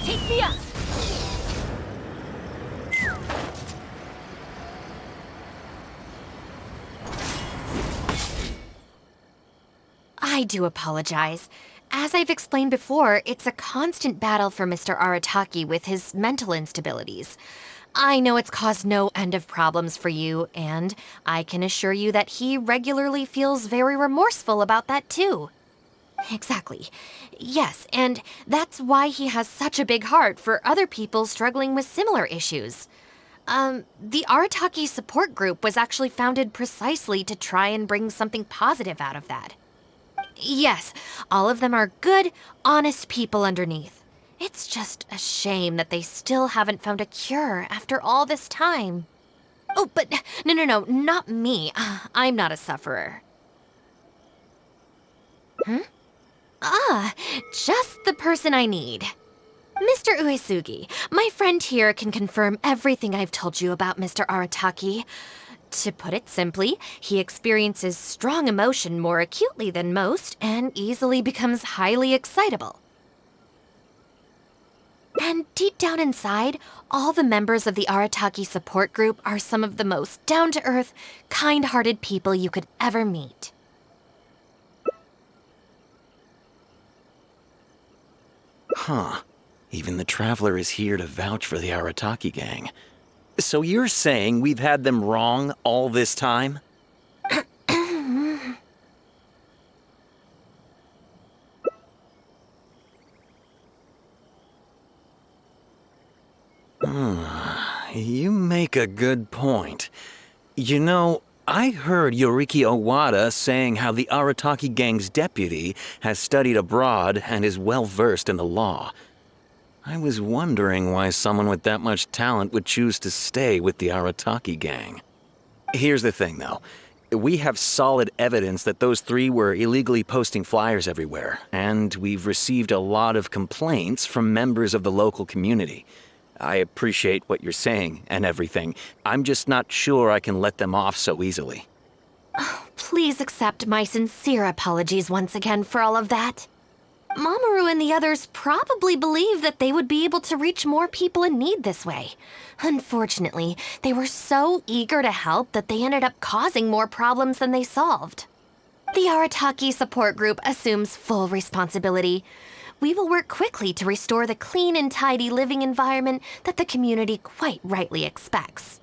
Take me up! I do apologize. As I've explained before, it's a constant battle for Mr. Arataki with his mental instabilities. I know it's caused no end of problems for you, and I can assure you that he regularly feels very remorseful about that too. Exactly. Yes, and that's why he has such a big heart for other people struggling with similar issues. The Arataki support group was actually founded precisely to try and bring something positive out of that. Yes, all of them are good, honest people underneath. It's just a shame that they still haven't found a cure after all this time. Oh, but no, not me. I'm not a sufferer. Just the person I need. Mr. Uesugi, my friend here can confirm everything I've told you about Mr. Arataki. To put it simply, he experiences strong emotion more acutely than most and easily becomes highly excitable. And deep down inside, all the members of the Arataki support group are some of the most down-to-earth, kind-hearted people you could ever meet. Huh. Even the Traveler is here to vouch for the Arataki Gang. So you're saying we've had them wrong all this time? You make a good point. You know, I heard Yoriki Owada saying how the Arataki Gang's deputy has studied abroad and is well-versed in the law. I was wondering why someone with that much talent would choose to stay with the Arataki Gang. Here's the thing, though. We have solid evidence that those three were illegally posting flyers everywhere, and we've received a lot of complaints from members of the local community. I appreciate what you're saying and everything. I'm just not sure I can let them off so easily. Please accept my sincere apologies once again for all of that. Mamoru and the others probably believed that they would be able to reach more people in need this way. Unfortunately, they were so eager to help that they ended up causing more problems than they solved. The Arataki support group assumes full responsibility. We will work quickly to restore the clean and tidy living environment that the community quite rightly expects.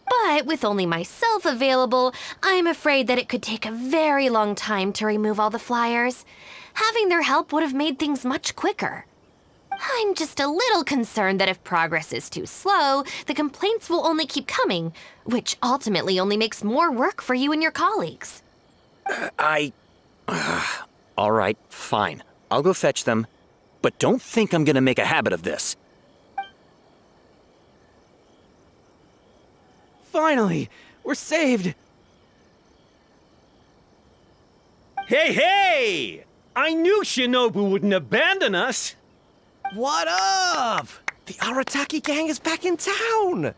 But with only myself available, I'm afraid that it could take a very long time to remove all the flyers. Having their help would have made things much quicker. I'm just a little concerned that if progress is too slow, the complaints will only keep coming, which ultimately only makes more work for you and your colleagues. All right, fine. I'll go fetch them. But don't think I'm gonna make a habit of this. Finally! We're saved! Hey! I knew Shinobu wouldn't abandon us! What up? The Arataki Gang is back in town!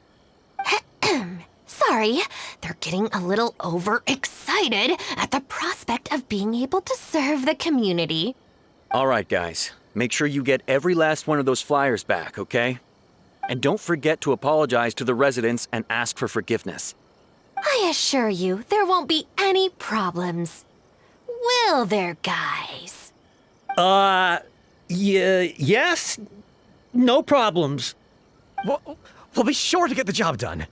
Sorry, they're getting a little overexcited at the prospect of being able to serve the community. All right, guys. Make sure you get every last one of those flyers back, okay? And don't forget to apologize to the residents and ask for forgiveness. I assure you, there won't be any problems. Will there, guys? Yes? No problems. We'll be sure to get the job done.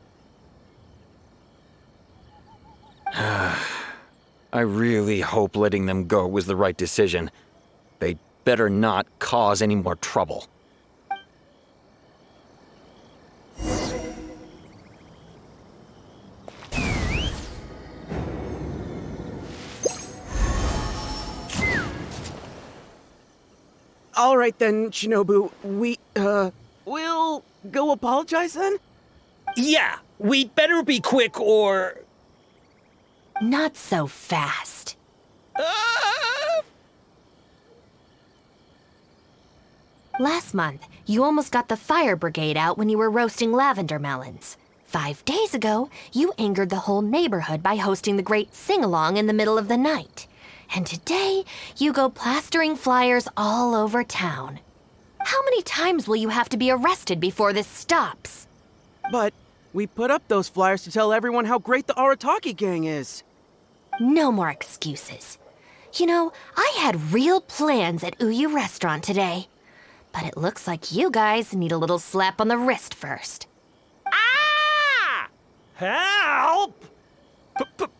I really hope letting them go was the right decision. They better not cause any more trouble. All right then, Shinobu. We'll go apologize then? Yeah, we'd better be quick or... Not so fast. Last month, you almost got the fire brigade out when you were roasting lavender melons. 5 days ago, you angered the whole neighborhood by hosting the great sing-along in the middle of the night. And today, you go plastering flyers all over town. How How many times will you have to be arrested before this stops? But we put up those flyers to tell everyone how great the Arataki Gang is. No more excuses. You know, I had real plans at Uyu Restaurant today. But it looks like you guys need a little slap on the wrist first. Ah! Help!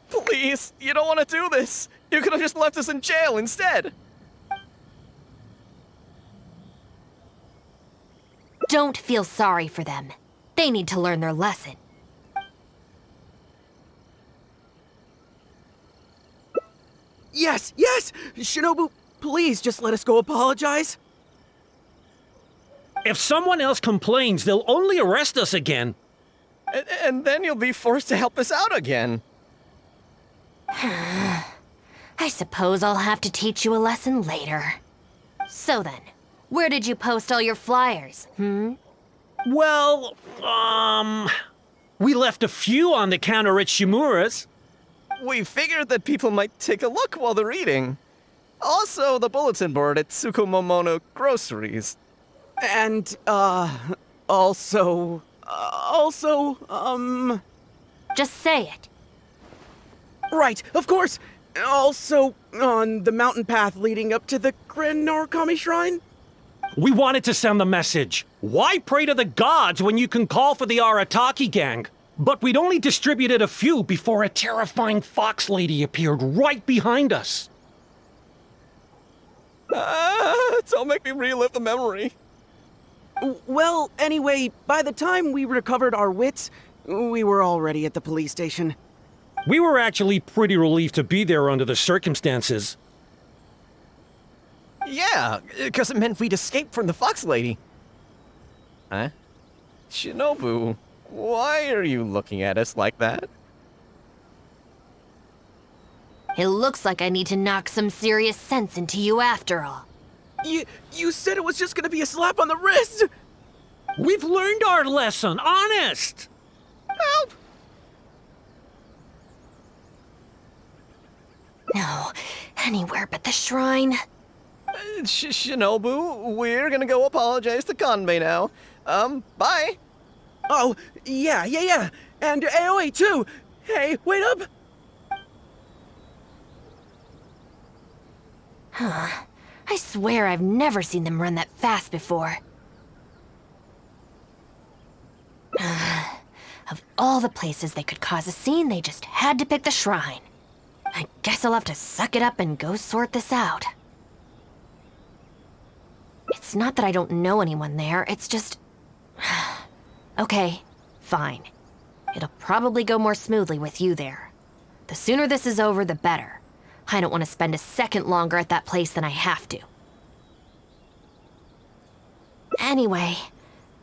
Please, you don't want to do this. You could have just left us in jail instead. Don't feel sorry for them. They need to learn their lesson. Yes, yes! Shinobu, please just let us go apologize. If someone else complains, they'll only arrest us again. And then you'll be forced to help us out again. I suppose I'll have to teach you a lesson later. So then, where did you post all your flyers, Well, we left a few on the counter at Shimura's. We figured that people might take a look while they're eating. Also, the bulletin board at Tsukumomono Groceries. And, Just say it. right, of course! Also, on the mountain path leading up to the Grand Narukami Shrine? We wanted to send the message. Why pray to the gods when you can call for the Arataki Gang? But we'd only distributed a few before a terrifying fox lady appeared right behind us. Don't make me relive the memory. Well, anyway, by the time we recovered our wits, we were already at the police station. We were actually pretty relieved to be there under the circumstances. Yeah, because it meant we'd escape from the fox lady. Huh? Shinobu, why are you looking at us like that? It looks like I need to knock some serious sense into you after all. You said it was just gonna be a slap on the wrist! We've learned our lesson, honest! Help! No, anywhere but the shrine. Shinobu, we're gonna go apologize to Kanbei now. Bye! Oh, yeah. And Aoi too! Hey, wait up! I swear I've never seen them run that fast before. Of all the places they could cause a scene, they just had to pick the shrine. I guess I'll have to suck it up and go sort this out. It's not that I don't know anyone there, it's just... Okay, fine. It'll probably go more smoothly with you there. The sooner this is over, the better. I don't want to spend a second longer at that place than I have to. Anyway,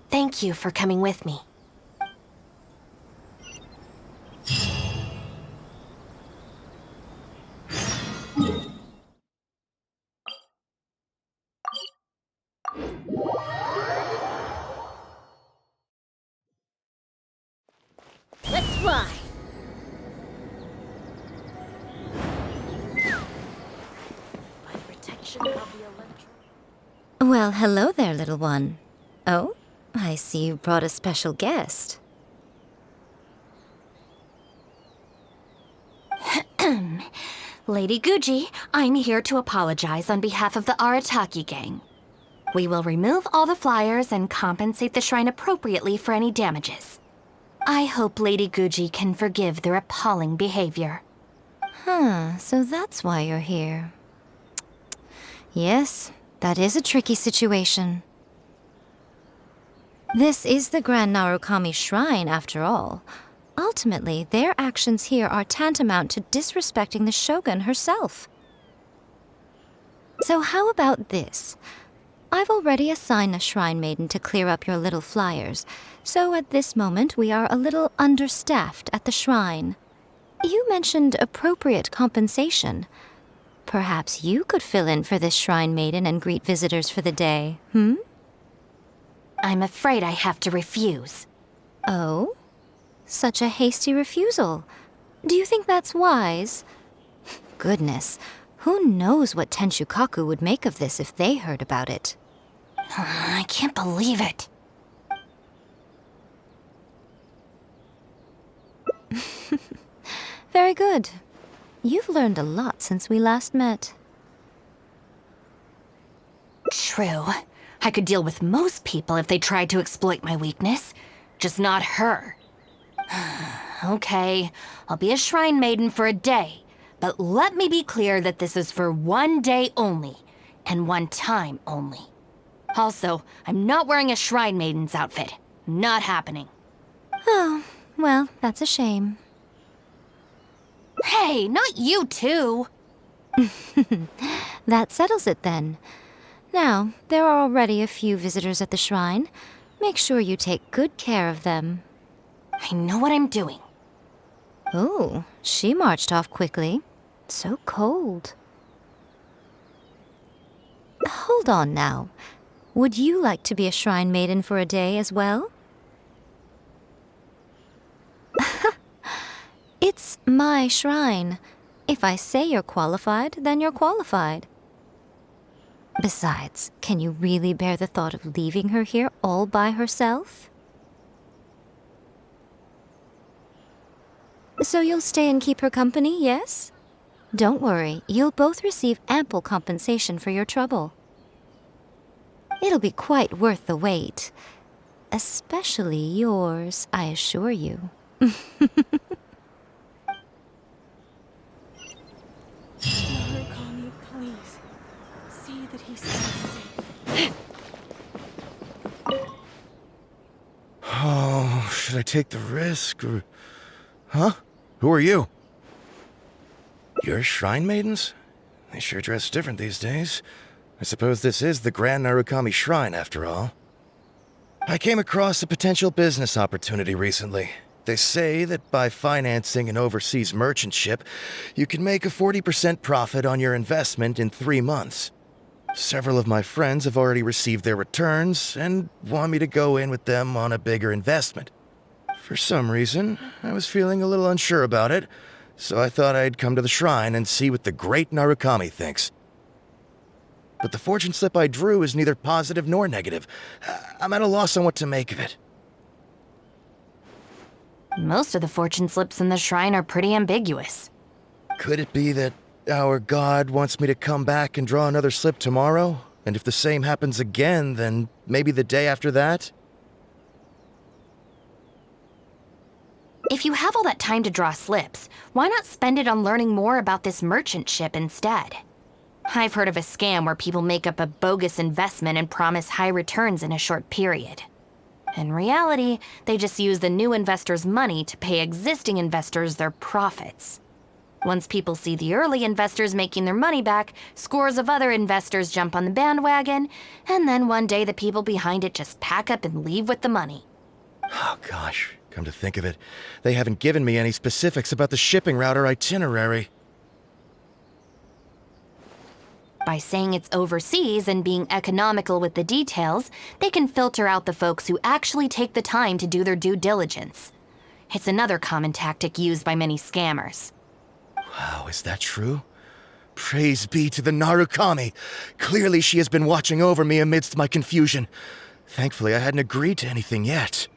thank you for coming with me. Let's fly! By the protection of the electro... Well, hello there, little one. Oh, I see you brought a special guest. Lady Guji, I'm here to apologize on behalf of the Arataki Gang. We will remove all the flyers and compensate the shrine appropriately for any damages. I hope Lady Guji can forgive their appalling behavior. So that's why you're here. Yes, that is a tricky situation. This is the Grand Narukami Shrine, after all. Ultimately, their actions here are tantamount to disrespecting the Shogun herself. So how about this? I've already assigned a Shrine Maiden to clear up your little flyers, so at this moment we are a little understaffed at the shrine. You mentioned appropriate compensation. Perhaps you could fill in for this Shrine Maiden and greet visitors for the day, I'm afraid I have to refuse. Oh? Such a hasty refusal. Do you think that's wise? Goodness, who knows what Tenshukaku would make of this if they heard about it? I can't believe it. Very good. You've learned a lot since we last met. True. I could deal with most people if they tried to exploit my weakness. Just not her. Okay, I'll be a shrine maiden for a day. But let me be clear that this is for one day only. And one time only. Also, I'm not wearing a shrine maiden's outfit. Not happening. Oh, well, that's a shame. Hey, not you too! That settles it then. Now, there are already a few visitors at the shrine. Make sure you take good care of them. I know what I'm doing. Oh, she marched off quickly. So cold. Hold on now. Would you like to be a shrine maiden for a day as well? It's my shrine. If I say you're qualified, then you're qualified. Besides, can you really bear the thought of leaving her here all by herself? So you'll stay and keep her company, yes? Don't worry, you'll both receive ample compensation for your trouble. It'll be quite worth the wait. Especially yours, I assure you. Narukami, please. See that he stays safe. Oh, should I take the risk or... Huh? Who are you? You're shrine maidens? They sure dress different these days. I suppose this is the Grand Narukami Shrine, after all. I came across a potential business opportunity recently. They say that by financing an overseas merchant ship, you can make a 40% profit on your investment in 3 months. Several of my friends have already received their returns and want me to go in with them on a bigger investment. For some reason, I was feeling a little unsure about it, so I thought I'd come to the shrine and see what the great Narukami thinks. But the fortune slip I drew is neither positive nor negative. I'm at a loss on what to make of it. Most of the fortune slips in the shrine are pretty ambiguous. Could it be that our god wants me to come back and draw another slip tomorrow? And if the same happens again, then maybe the day after that? If you have all that time to draw slips, why not spend it on learning more about this merchant ship instead? I've heard of a scam where people make up a bogus investment and promise high returns in a short period. In reality, they just use the new investors' money to pay existing investors their profits. Once people see the early investors making their money back, scores of other investors jump on the bandwagon, and then one day the people behind it just pack up and leave with the money. Oh gosh, come to think of it, they haven't given me any specifics about the shipping route or itinerary. By saying it's overseas and being economical with the details, they can filter out the folks who actually take the time to do their due diligence. It's another common tactic used by many scammers. Wow, is that true? Praise be to the Narukami! Clearly she has been watching over me amidst my confusion. Thankfully, I hadn't agreed to anything yet.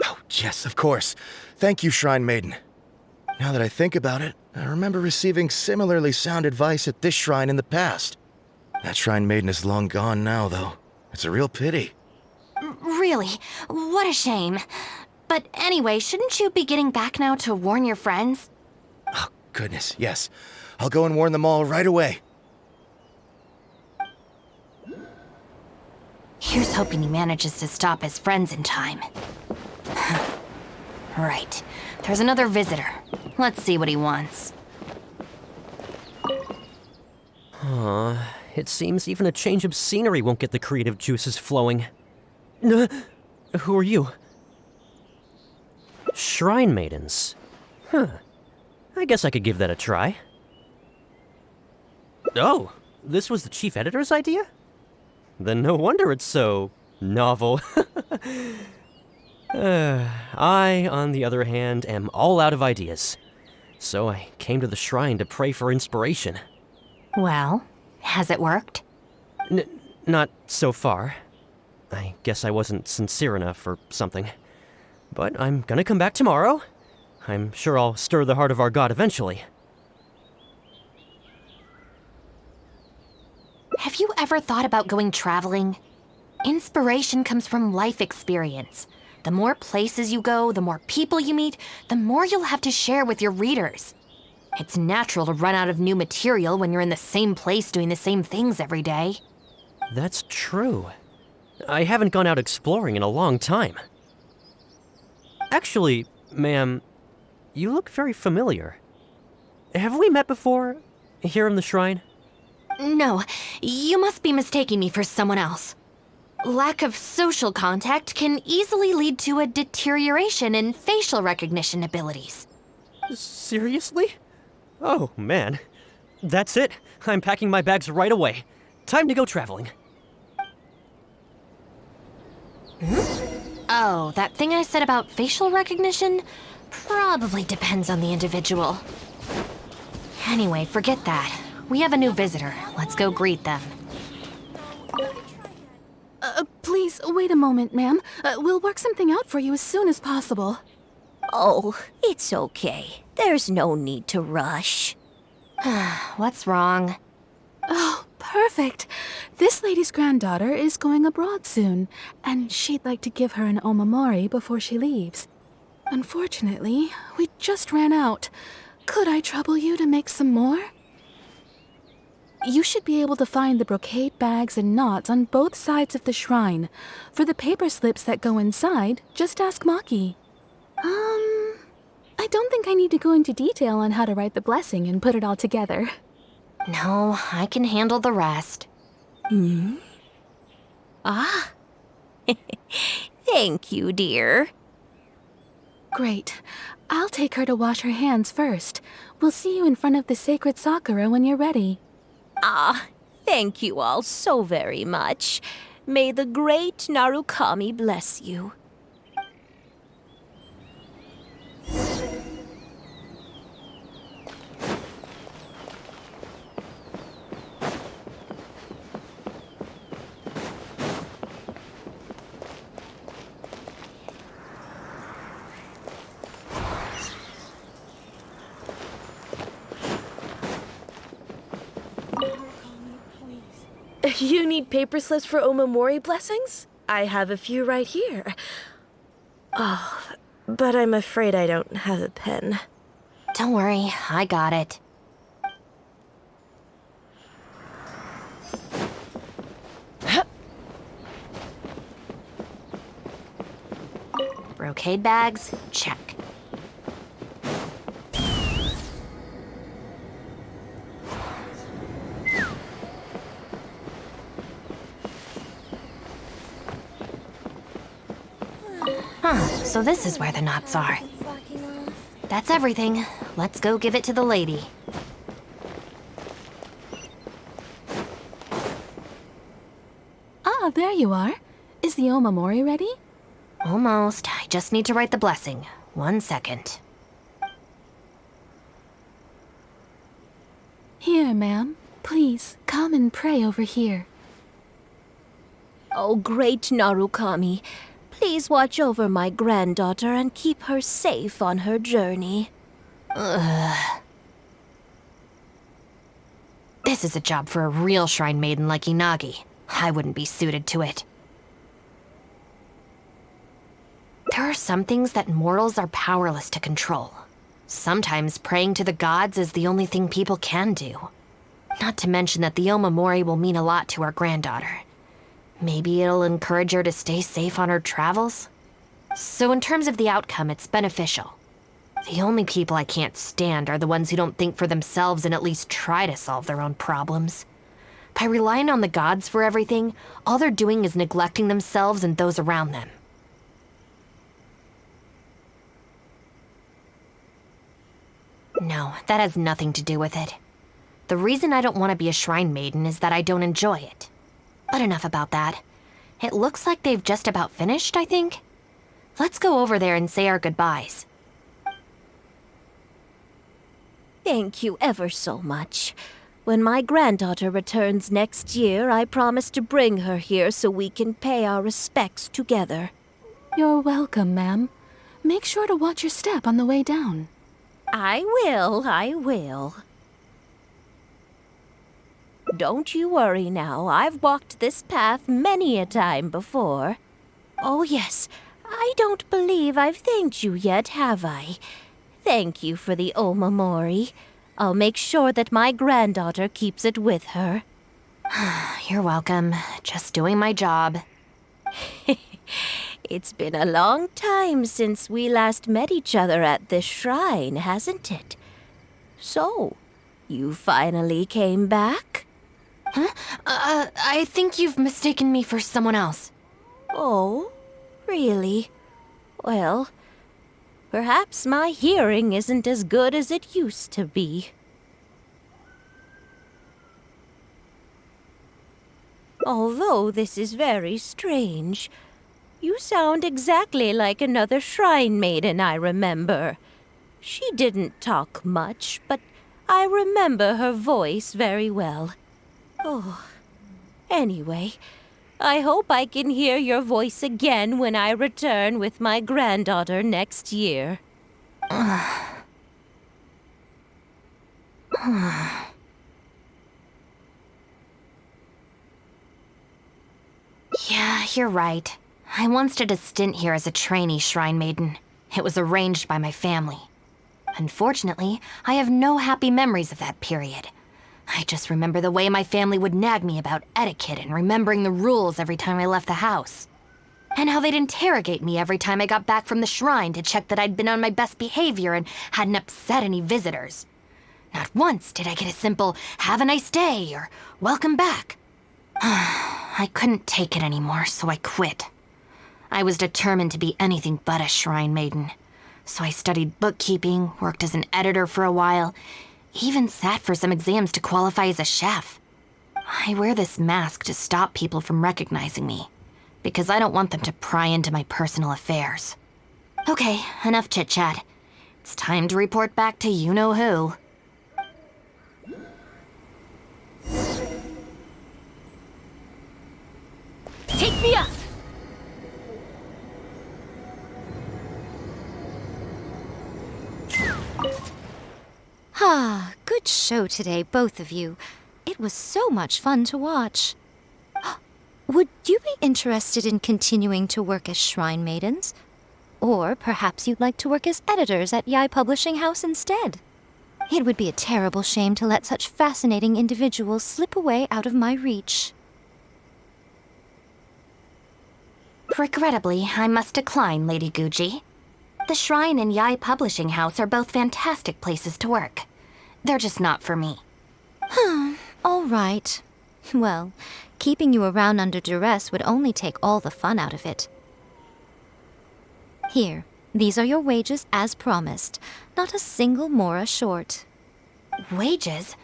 Oh, yes, of course. Thank you, Shrine Maiden. Now that I think about it, I remember receiving similarly sound advice at this shrine in the past. That Shrine Maiden is long gone now, though. It's a real pity. Really? What a shame. But anyway, shouldn't you be getting back now to warn your friends? Oh, goodness, yes. I'll go and warn them all right away. Here's hoping he manages to stop his friends in time. Right. There's another visitor. Let's see what he wants. It seems even a change of scenery won't get the creative juices flowing. Who are you? Shrine maidens. Huh. I guess I could give that a try. Oh, this was the chief editor's idea? Then no wonder it's so novel. I, on the other hand, am all out of ideas. So I came to the shrine to pray for inspiration. Well, Has it worked? Not so far. I guess I wasn't sincere enough or something. But I'm gonna come back tomorrow. I'm sure I'll stir the heart of our god eventually. Have you ever thought about going traveling? Inspiration comes from life experience. The more places you go, the more people you meet, the more you'll have to share with your readers. It's natural to run out of new material when you're in the same place doing the same things every day. That's true. I haven't gone out exploring in a long time. Actually, ma'am, you look very familiar. Have we met before? Here in the shrine? No, you must be mistaking me for someone else. Lack of social contact can easily lead to a deterioration in facial recognition abilities. Seriously? Oh, man. That's it. I'm packing my bags right away. Time to go traveling. Oh, that thing I said about facial recognition probably depends on the individual. Anyway, forget that. We have a new visitor. Let's go greet them. Please, wait a moment, ma'am. We'll work something out for you as soon as possible. Oh, it's okay. There's no need to rush. What's wrong? Oh, perfect. This lady's granddaughter is going abroad soon, and she'd like to give her an omamori before she leaves. Unfortunately, we just ran out. Could I trouble you to make some more? You should be able to find the brocade bags and knots on both sides of the shrine. For the paper slips that go inside, just ask Maki. I don't think I need to go into detail on how to write the blessing and put it all together. No, I can handle the rest. Ah. Thank you, dear. Great. I'll take her to wash her hands first. We'll see you in front of the sacred Sakura when you're ready. Ah, thank you all so very much. May the great Narukami bless you. You need paper slips for Omamori blessings? I have a few right here. Oh, but I'm afraid I don't have a pen. Don't worry, I got it. Brocade bags, check. So this is where the knots are. That's everything. Let's go give it to the lady. Ah, there you are. Is the omamori ready? Almost. I just need to write the blessing. 1 second. Here, ma'am. Please, come and pray over here. Oh, great Narukami, please watch over my granddaughter and keep her safe on her journey. This is a job for a real shrine maiden like Inagi. I wouldn't be suited to it. There are some things that mortals are powerless to control. Sometimes praying to the gods is the only thing people can do. Not to mention that the Omamori will mean a lot to our granddaughter. Maybe it'll encourage her to stay safe on her travels? So in terms of the outcome, it's beneficial. The only people I can't stand are the ones who don't think for themselves and at least try to solve their own problems. By relying on the gods for everything, all they're doing is neglecting themselves and those around them. No, that has nothing to do with it. The reason I don't want to be a shrine maiden is that I don't enjoy it. But enough about that. It looks like they've just about finished, I think. Let's go over there and say our goodbyes. Thank you ever so much. When my granddaughter returns next year, I promise to bring her here so we can pay our respects together. You're welcome, ma'am. Make sure to watch your step on the way down. I will. Don't you worry now. I've walked this path many a time before. Oh, yes. I don't believe I've thanked you yet, have I? Thank you for the omamori. I'll make sure that my granddaughter keeps it with her. You're welcome. Just doing my job. It's been a long time since we last met each other at this shrine, hasn't it? So, you finally came back? Huh? I think you've mistaken me for someone else. Oh, really? Well, perhaps my hearing isn't as good as it used to be. Although this is very strange, you sound exactly like another shrine maiden I remember. She didn't talk much, but I remember her voice very well. Oh, anyway, I hope I can hear your voice again when I return with my granddaughter next year. Yeah, you're right. I once did a stint here as a trainee shrine maiden. It was arranged by my family. Unfortunately, I have no happy memories of that period. I just remember the way my family would nag me about etiquette and remembering the rules every time I left the house. And how they'd interrogate me every time I got back from the shrine to check that I'd been on my best behavior and hadn't upset any visitors. Not once did I get a simple, "Have a nice day," or "Welcome back." I couldn't take it anymore, so I quit. I was determined to be anything but a shrine maiden. So I studied bookkeeping, worked as an editor for a while, even sat for some exams to qualify as a chef. I wear this mask to stop people from recognizing me, because I don't want them to pry into my personal affairs. Okay, enough chit-chat. It's time to report back to you-know-who. Take me up! Ah, good show today, both of you. It was so much fun to watch. Would you be interested in continuing to work as shrine maidens? Or perhaps you'd like to work as editors at Yai Publishing House instead? It would be a terrible shame to let such fascinating individuals slip away out of my reach. Regrettably, I must decline, Lady Guji. The Shrine and Yai Publishing House are both fantastic places to work. They're just not for me. All right. Well, keeping you around under duress would only take all the fun out of it. Here, these are your wages as promised. Not a single Mora short. Wages?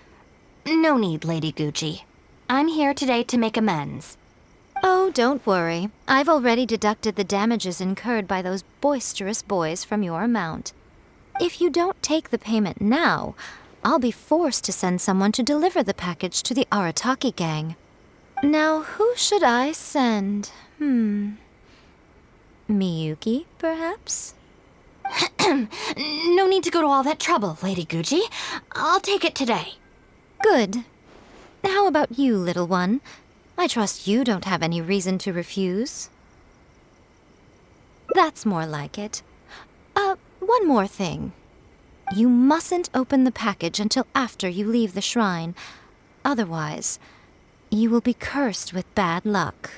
No need, Lady Guji. I'm here today to make amends. Oh, don't worry. I've already deducted the damages incurred by those boisterous boys from your amount. If you don't take the payment now, I'll be forced to send someone to deliver the package to the Arataki Gang. Now, who should I send? Miyuki, perhaps? No need to go to all that trouble, Lady Guji. I'll take it today. Good. How about you, little one? I trust you don't have any reason to refuse. That's more like it. One more thing. You mustn't open the package until after you leave the shrine. Otherwise, you will be cursed with bad luck.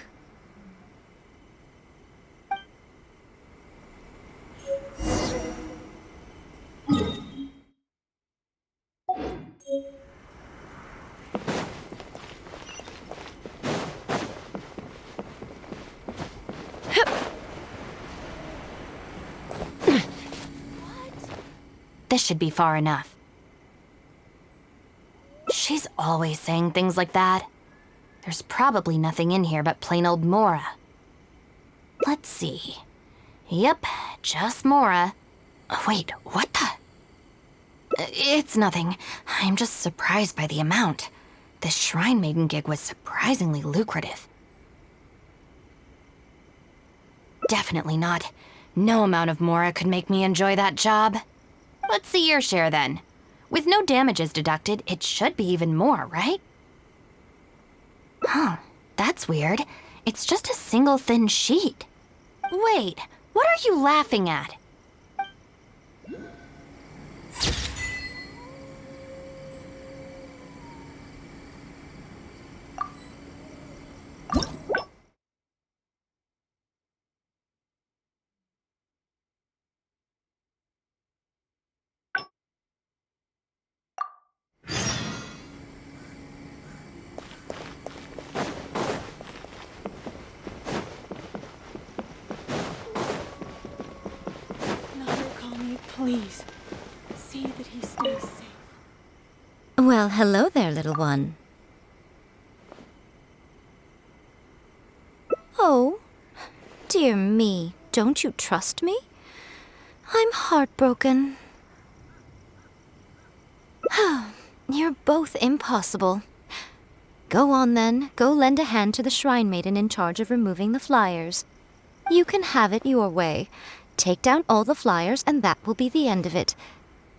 This should be far enough. She's always saying things like that. There's probably nothing in here but plain old Mora. Let's see. Yep, just Mora. Wait, what the? It's nothing. I'm just surprised by the amount. The Shrine Maiden gig was surprisingly lucrative. Definitely not. No amount of Mora could make me enjoy that job. Let's see your share then. With no damages deducted, it should be even more, right? Huh, that's weird. It's just a single thin sheet. Wait, what are you laughing at? Please, see that he stays safe. Well, hello there, little one. Oh, dear me, don't you trust me? I'm heartbroken. You're both impossible. Go on then, go lend a hand to the Shrine Maiden in charge of removing the flyers. You can have it your way. Take down all the flyers and that will be the end of it.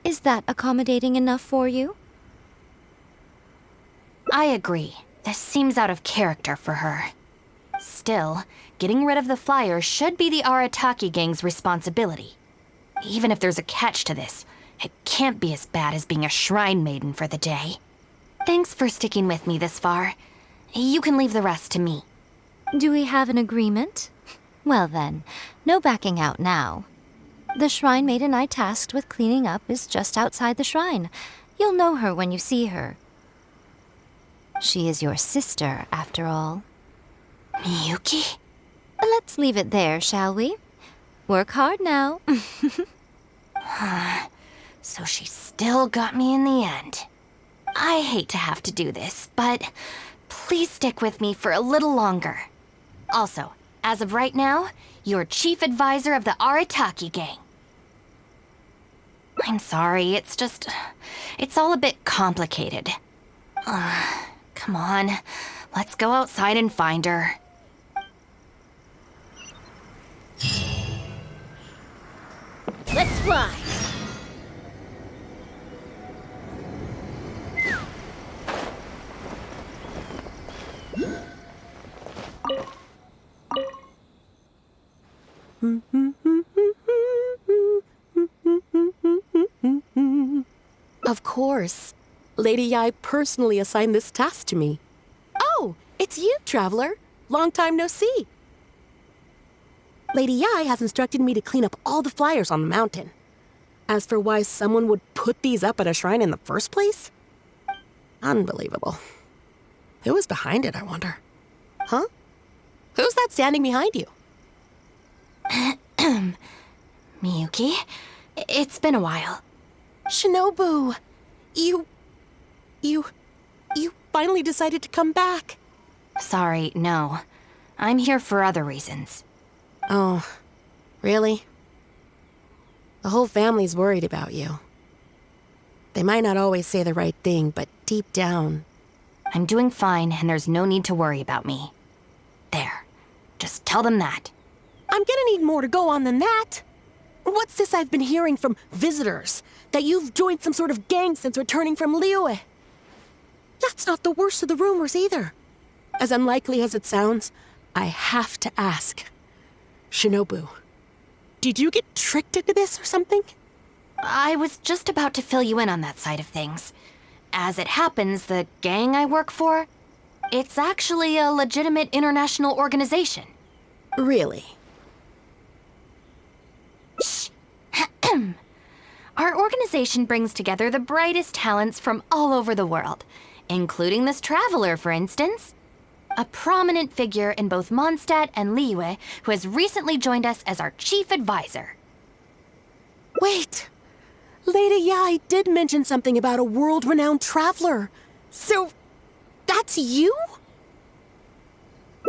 Is that accommodating enough for you? I agree. This seems out of character for her. Still, getting rid of the flyers should be the Arataki Gang's responsibility. Even if there's a catch to this, it can't be as bad as being a Shrine Maiden for the day. Thanks for sticking with me this far. You can leave the rest to me. Do we have an agreement? Well then, no backing out now. The Shrine Maiden I tasked with cleaning up is just outside the shrine. You'll know her when you see her. She is your sister, after all. Miyuki? Let's leave it there, shall we? Work hard now. So she still got me in the end. I hate to have to do this, but please stick with me for a little longer. Also, as of right now, you're chief advisor of the Arataki Gang. I'm sorry, it's all a bit complicated. Come on, let's go outside and find her. Let's fly! Of course. Lady Yai personally assigned this task to me. Oh, it's you, Traveler. Long time no see. Lady Yai has instructed me to clean up all the flyers on the mountain. As for why someone would put these up at a shrine in the first place? Unbelievable. Who is behind it, I wonder? Huh? Who's that standing behind you? Miyuki, it's been a while. Shinobu, you finally decided to come back. Sorry, no. I'm here for other reasons. Oh, really? The whole family's worried about you. They might not always say the right thing, but deep down... I'm doing fine, and there's no need to worry about me. There. Just tell them that. I'm gonna need more to go on than that. What's this I've been hearing from visitors? That you've joined some sort of gang since returning from Liyue? That's not the worst of the rumors either. As unlikely as it sounds, I have to ask. Shinobu, did you get tricked into this or something? I was just about to fill you in on that side of things. As it happens, the gang I work for, it's actually a legitimate international organization. Really? Shh. Our organization brings together the brightest talents from all over the world, including this traveler, for instance. A prominent figure in both Mondstadt and Liyue who has recently joined us as our chief advisor. Wait! Lady Yai did mention something about a world-renowned traveler. So, that's you?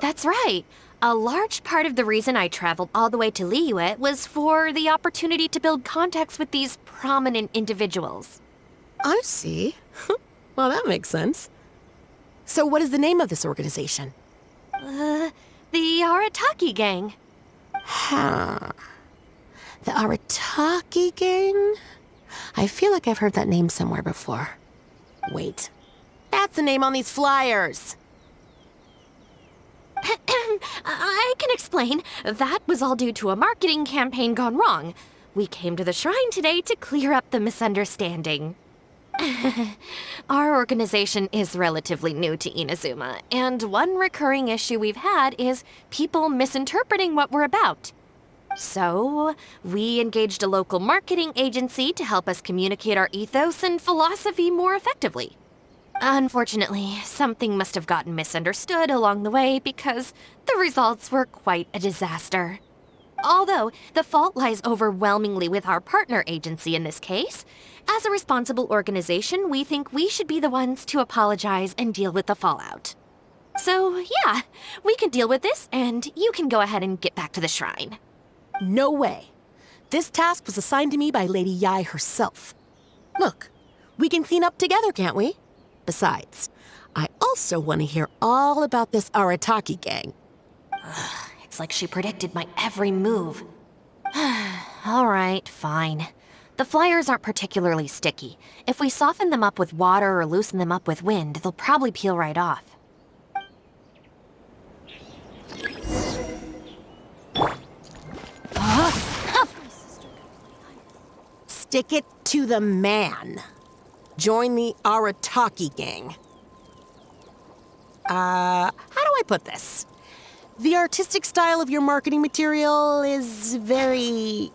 That's right. A large part of the reason I traveled all the way to Liyue was for the opportunity to build contacts with these prominent individuals. I see. Well, that makes sense. So what is the name of this organization? The Arataki Gang. Huh. The Arataki Gang? I feel like I've heard that name somewhere before. Wait. That's the name on these flyers! I can explain. That was all due to a marketing campaign gone wrong. We came to the shrine today to clear up the misunderstanding. Our organization is relatively new to Inazuma, and one recurring issue we've had is people misinterpreting what we're about. So, we engaged a local marketing agency to help us communicate our ethos and philosophy more effectively. Unfortunately, something must have gotten misunderstood along the way because the results were quite a disaster. Although the fault lies overwhelmingly with our partner agency in this case, as a responsible organization, we think we should be the ones to apologize and deal with the fallout. So, yeah, we can deal with this, and you can go ahead and get back to the shrine. No way. This task was assigned to me by Lady Yai herself. Look, we can clean up together, can't we? Besides, I also want to hear all about this Arataki Gang. It's like she predicted my every move. All right, fine. The flyers aren't particularly sticky. If we soften them up with water or loosen them up with wind, they'll probably peel right off. Stick it to the man. Join the Arataki Gang. How do I put this? The artistic style of your marketing material is very...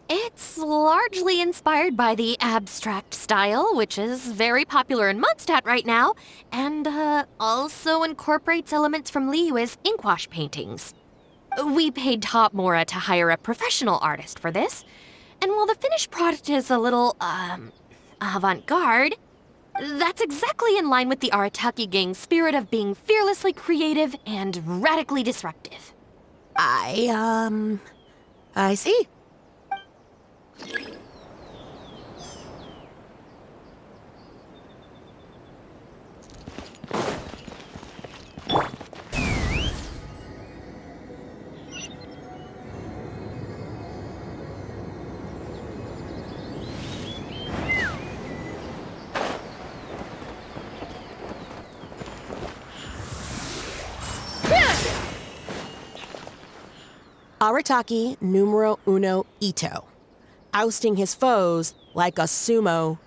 It's largely inspired by the abstract style, which is very popular in Mondstadt right now, and also incorporates elements from Liyue's inkwash paintings. We paid top Mora to hire a professional artist for this, and while the finished product is a little, avant-garde, that's exactly in line with the Arataki Gang's spirit of being fearlessly creative and radically disruptive. I see. Arataki numero uno Ito, ousting his foes like a sumo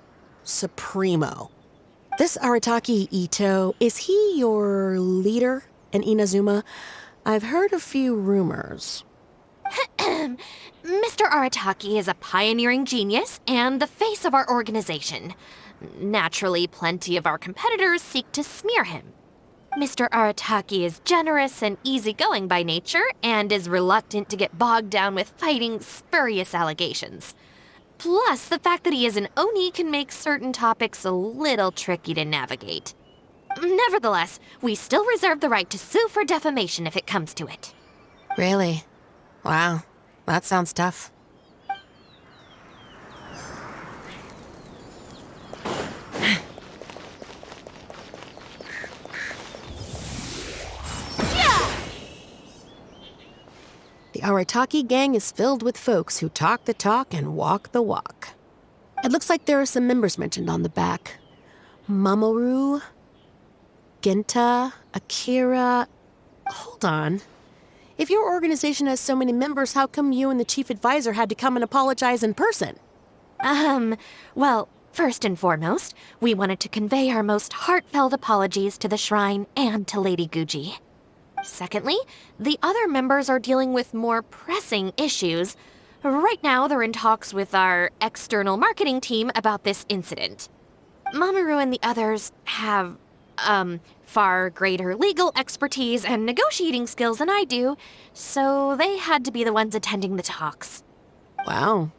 supremo. This Arataki Ito, is he your leader in Inazuma? I've heard a few rumors. Mr. Arataki is a pioneering genius and the face of our organization. Naturally, plenty of our competitors seek to smear him. Mr. Arataki is generous and easygoing by nature and is reluctant to get bogged down with fighting spurious allegations. Plus, the fact that he is an Oni can make certain topics a little tricky to navigate. Nevertheless, we still reserve the right to sue for defamation if it comes to it. Really? Wow, that sounds tough. The Arataki Gang is filled with folks who talk the talk and walk the walk. It looks like there are some members mentioned on the back. Mamoru, Genta, Akira... Hold on. If your organization has so many members, how come you and the chief advisor had to come and apologize in person? Well, first and foremost, we wanted to convey our most heartfelt apologies to the shrine and to Lady Guji. Secondly, the other members are dealing with more pressing issues. Right now, they're in talks with our external marketing team about this incident. Mamoru and the others have, far greater legal expertise and negotiating skills than I do, so they had to be the ones attending the talks. Wow.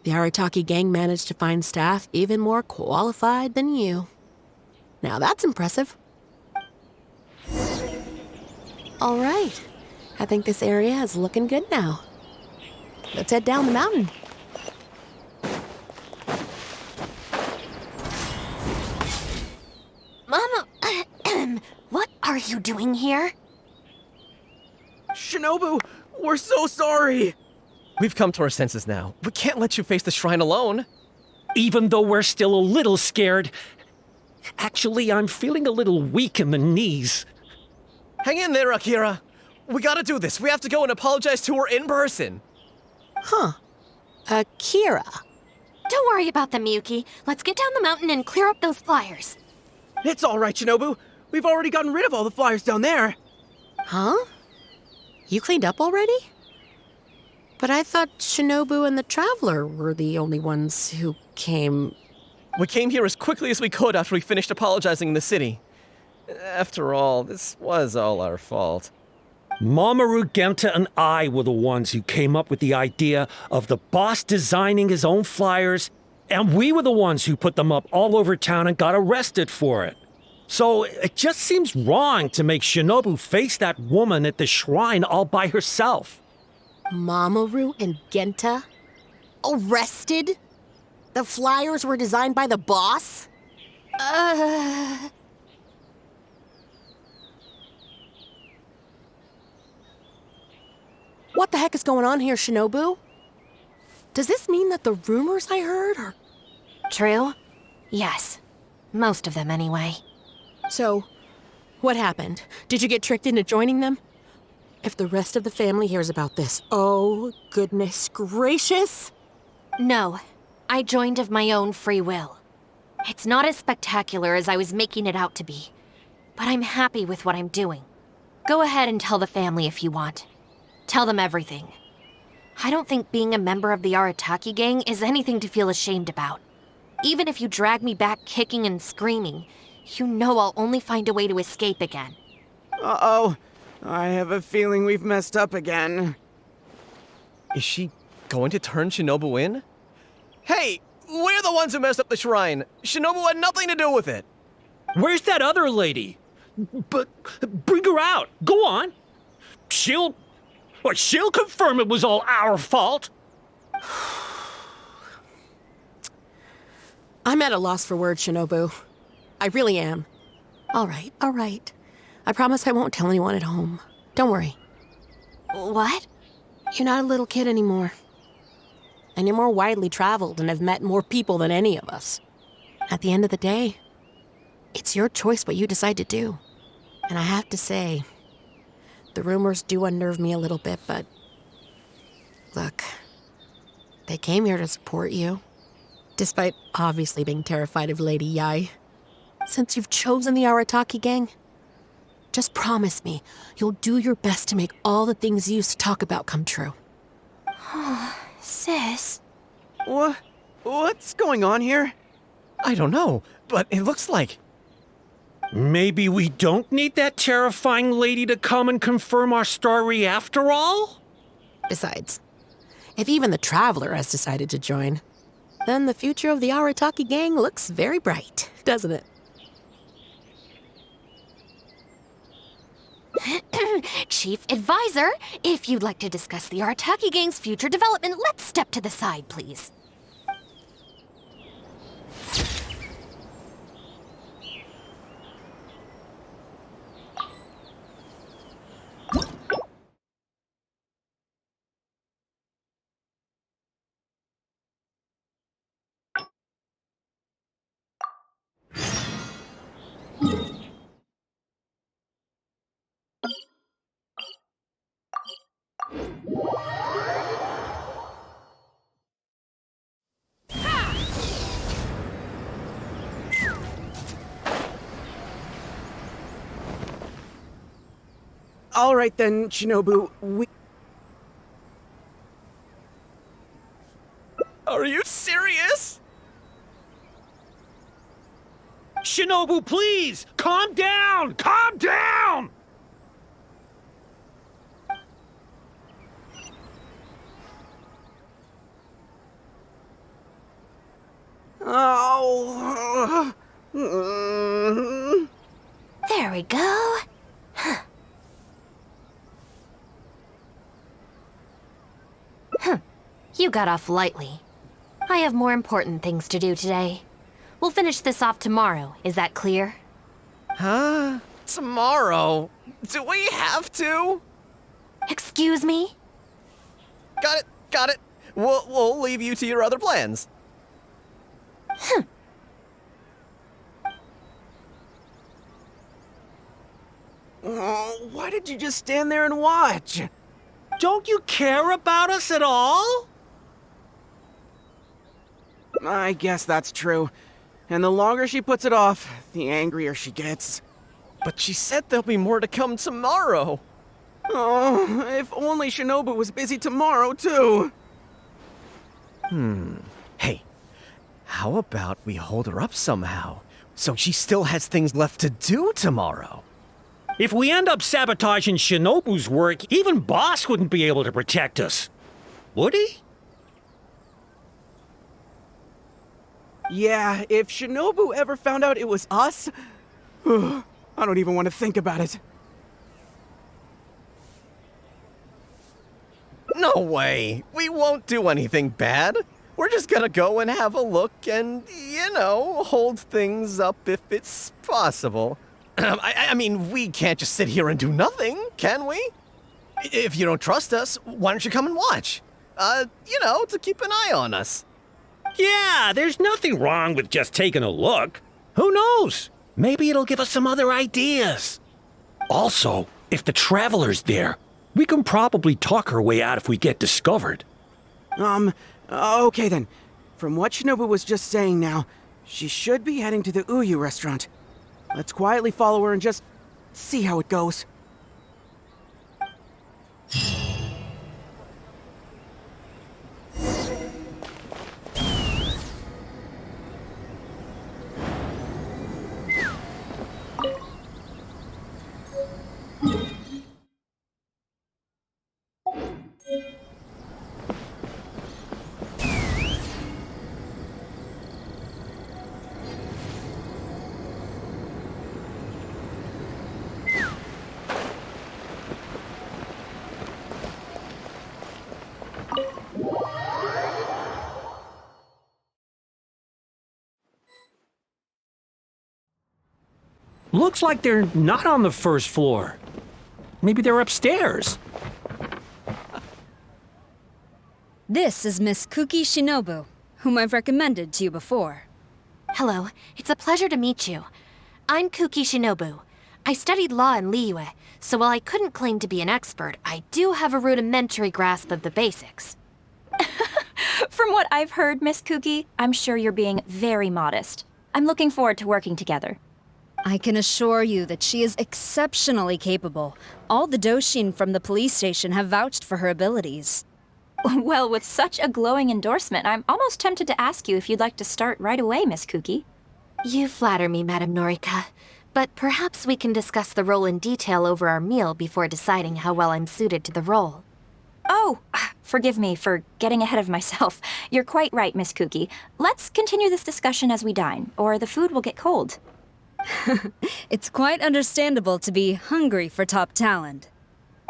The Arataki Gang managed to find staff even more qualified than you. Now that's impressive. All right. I think this area is looking good now. Let's head down the mountain. what are you doing here? Shinobu, we're so sorry. We've come to our senses now. We can't let you face the shrine alone. Even though we're still a little scared. Actually, I'm feeling a little weak in the knees. Hang in there, Akira. We gotta do this. We have to go and apologize to her in person. Huh. Akira. Don't worry about them, Yuki. Let's get down the mountain and clear up those flyers. It's all right, Shinobu. We've already gotten rid of all the flyers down there. Huh? You cleaned up already? But I thought Shinobu and the Traveler were the only ones who came... We came here as quickly as we could after we finished apologizing in the city. After all, this was all our fault. Mamoru, Genta, and I were the ones who came up with the idea of the boss designing his own flyers, and we were the ones who put them up all over town and got arrested for it. So it just seems wrong to make Shinobu face that woman at the shrine all by herself. Mamoru and Genta? Arrested? The flyers were designed by the boss? What the heck is going on here, Shinobu? Does this mean that the rumors I heard are... True? Yes. Most of them, anyway. So, what happened? Did you get tricked into joining them? If the rest of the family hears about this, oh, goodness gracious! No. I joined of my own free will. It's not as spectacular as I was making it out to be, but I'm happy with what I'm doing. Go ahead and tell the family if you want. Tell them everything. I don't think being a member of the Arataki Gang is anything to feel ashamed about. Even if you drag me back kicking and screaming, you know I'll only find a way to escape again. Uh-oh. I have a feeling we've messed up again. Is she going to turn Shinobu in? Hey, we're the ones who messed up the shrine. Shinobu had nothing to do with it. Where's that other lady? But bring her out. Go on. She'll confirm it was all our fault. I'm at a loss for words, Shinobu. I really am. All right, all right. I promise I won't tell anyone at home. Don't worry. What? You're not a little kid anymore. And you're more widely traveled and have met more people than any of us. At the end of the day, it's your choice what you decide to do. And I have to say, the rumors do unnerve me a little bit, but... Look, they came here to support you. Despite obviously being terrified of Lady Yai. Since you've chosen the Arataki Gang, just promise me you'll do your best to make all the things you used to talk about come true. Sis. What's going on here? I don't know, but it looks like... Maybe we don't need that terrifying lady to come and confirm our story after all? Besides, if even the Traveler has decided to join, then the future of the Arataki Gang looks very bright, doesn't it? Chief Advisor, if you'd like to discuss the Arataki Gang's future development, let's step to the side, please. All right then, Shinobu, Are you serious? Shinobu, please! Calm down! Calm down! Oh. There we go. You got off lightly. I have more important things to do today. We'll finish this off tomorrow, is that clear? Huh? Tomorrow? Do we have to? Excuse me? Got it. We'll leave you to your other plans. Oh, why did you just stand there and watch? Don't you care about us at all? I guess that's true. And the longer she puts it off, the angrier she gets. But she said there'll be more to come tomorrow. Oh, if only Shinobu was busy tomorrow, too. Hey, how about we hold her up somehow, so she still has things left to do tomorrow? If we end up sabotaging Shinobu's work, even Boss wouldn't be able to protect us. Would he? Yeah, if Shinobu ever found out it was us, I don't even want to think about it. No way! We won't do anything bad. We're just gonna go and have a look and, hold things up if it's possible. I mean, we can't just sit here and do nothing, can we? If you don't trust us, why don't you come and watch? To keep an eye on us. Yeah, there's nothing wrong with just taking a look. Who knows? Maybe it'll give us some other ideas. Also, if the Traveler's there, we can probably talk our way out if we get discovered. Okay then. From what Shinobu was just saying now, she should be heading to the Uyu restaurant. Let's quietly follow her and just see how it goes. Looks like they're not on the first floor. Maybe they're upstairs. This is Miss Kuki Shinobu, whom I've recommended to you before. Hello, it's a pleasure to meet you. I'm Kuki Shinobu. I studied law in Liyue, so while I couldn't claim to be an expert, I do have a rudimentary grasp of the basics. From what I've heard, Miss Kuki, I'm sure you're being very modest. I'm looking forward to working together. I can assure you that she is exceptionally capable. All the Doshin from the police station have vouched for her abilities. Well, with such a glowing endorsement, I'm almost tempted to ask you if you'd like to start right away, Miss Kuki. You flatter me, Madame Norika. But perhaps we can discuss the role in detail over our meal before deciding how well I'm suited to the role. Oh, forgive me for getting ahead of myself. You're quite right, Miss Kuki. Let's continue this discussion as we dine, or the food will get cold. It's quite understandable to be hungry for top talent.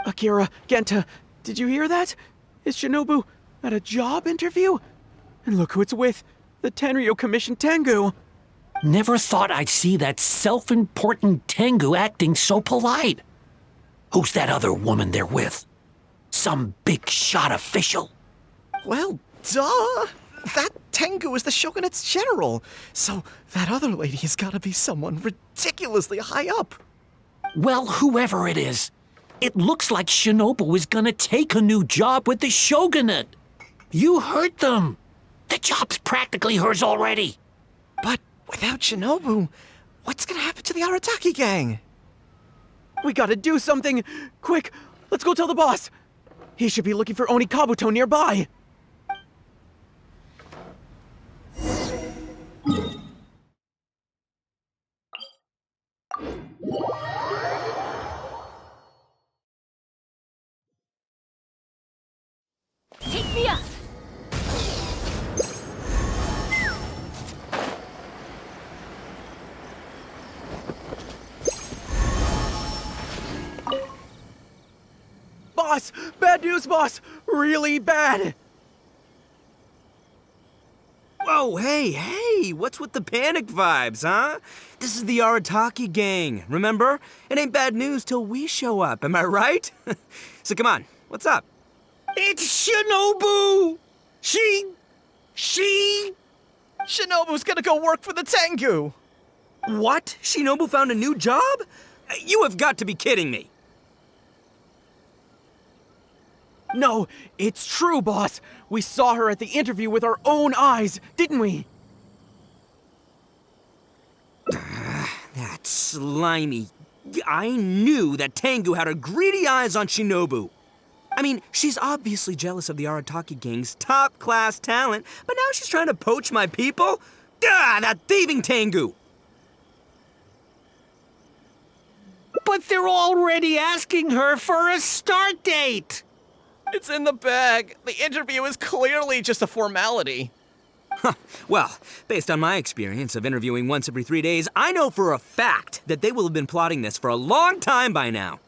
Akira, Genta, did you hear that? Is Shinobu at a job interview? And look who it's with, the Tenryo Commission Tengu. Never thought I'd see that self-important Tengu acting so polite. Who's that other woman they're with? Some big shot official? Well, duh! That Tengu is the Shogunate's general, so that other lady has gotta be someone ridiculously high up. Well, whoever it is, it looks like Shinobu is gonna take a new job with the Shogunate. You heard them. The job's practically hers already. But without Shinobu, what's gonna happen to the Arataki Gang? We gotta do something! Quick, let's go tell the boss! He should be looking for Oni Kabuto nearby! Take me up! Boss! Bad news, boss! Really bad! Whoa, hey! Hey, what's with the panic vibes, huh? This is the Arataki Gang, remember? It ain't bad news till we show up, am I right? So come on, what's up? It's Shinobu! Shinobu's gonna go work for the Tengu! What? Shinobu found a new job? You have got to be kidding me. No, it's true, boss. We saw her at the interview with our own eyes, didn't we? That slimy... I knew that Tengu had her greedy eyes on Shinobu. I mean, she's obviously jealous of the Arataki Gang's top-class talent, but now she's trying to poach my people? That thieving Tengu! But they're already asking her for a start date! It's in the bag. The interview is clearly just a formality. Well, based on my experience of interviewing once every 3 days, I know for a fact that they will have been plotting this for a long time by now.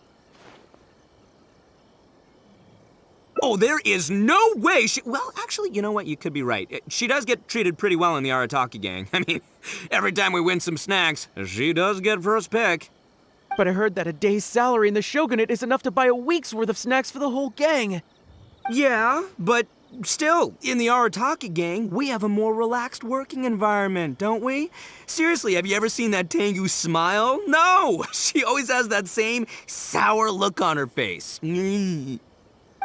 Oh, there is no way she... Well, actually, you know what? You could be right. She does get treated pretty well in the Arataki Gang. I mean, every time we win some snacks, she does get first pick. But I heard that a day's salary in the Shogunate is enough to buy a week's worth of snacks for the whole gang. Yeah, but still, in the Arataki Gang, we have a more relaxed working environment, don't we? Seriously, have you ever seen that Tengu smile? No! She always has that same sour look on her face.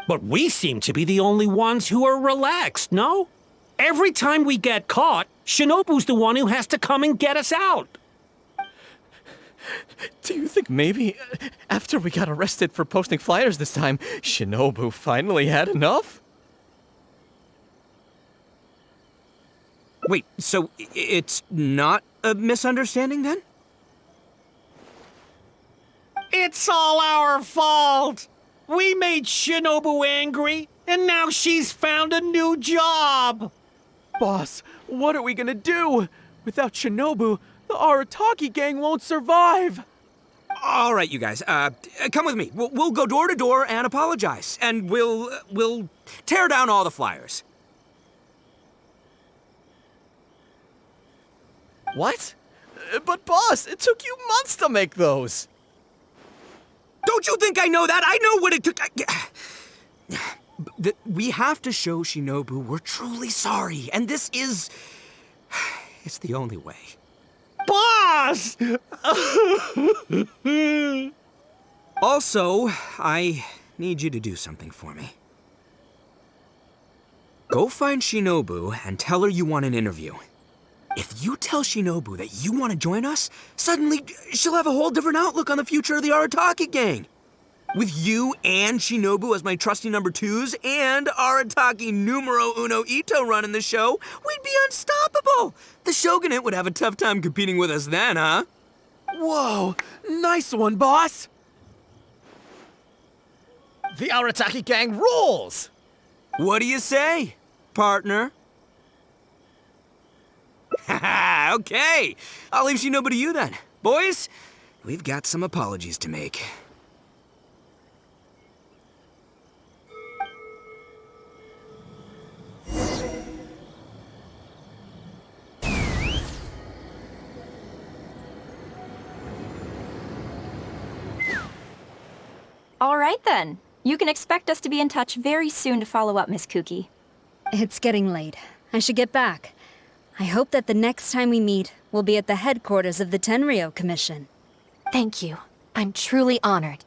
But we seem to be the only ones who are relaxed, no? Every time we get caught, Shinobu's the one who has to come and get us out. Do you think maybe, after we got arrested for posting flyers this time, Shinobu finally had enough? Wait, so it's not a misunderstanding then? It's all our fault! We made Shinobu angry, and now she's found a new job! Boss, what are we gonna do? Without Shinobu, the Arataki Gang won't survive! All right, you guys, come with me. We'll go door to door and apologize, and we'll tear down all the flyers. What? But boss, it took you months to make those! Don't you think I know that? I know what it took. We have to show Shinobu we're truly sorry, and this is... It's the only way. Boss! Also, I need you to do something for me. Go find Shinobu and tell her you want an interview. If you tell Shinobu that you want to join us, suddenly she'll have a whole different outlook on the future of the Arataki Gang. With you and Shinobu as my trusty number twos and Arataki numero uno Ito running the show, we'd be unstoppable. The Shogunate would have a tough time competing with us then, huh? Whoa, nice one, boss! The Arataki Gang rules! What do you say, partner? Haha, okay. I'll leave Shinobu to you then. Boys, we've got some apologies to make. All right, then. You can expect us to be in touch very soon to follow up, Miss Kuki. It's getting late. I should get back. I hope that the next time we meet, we'll be at the headquarters of the Tenryou Commission. Thank you. I'm truly honored.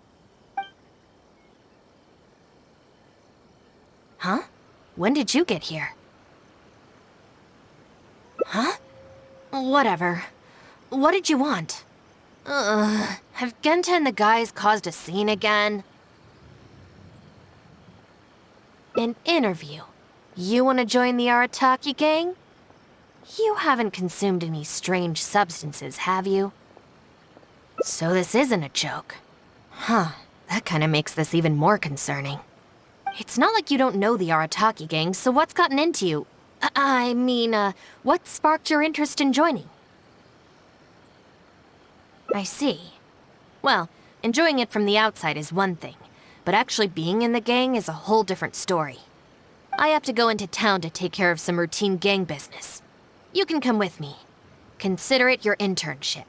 Huh? When did you get here? Huh? Whatever. What did you want? Have Genta and the guys caused a scene again? An interview? You want to join the Arataki Gang? You haven't consumed any strange substances, have you? So this isn't a joke. Huh, that kind of makes this even more concerning. It's not like you don't know the Arataki Gang, so what's gotten into you? What sparked your interest in joining? I see. Well, enjoying it from the outside is one thing, but actually being in the gang is a whole different story. I have to go into town to take care of some routine gang business. you can come with me. Consider it your internship.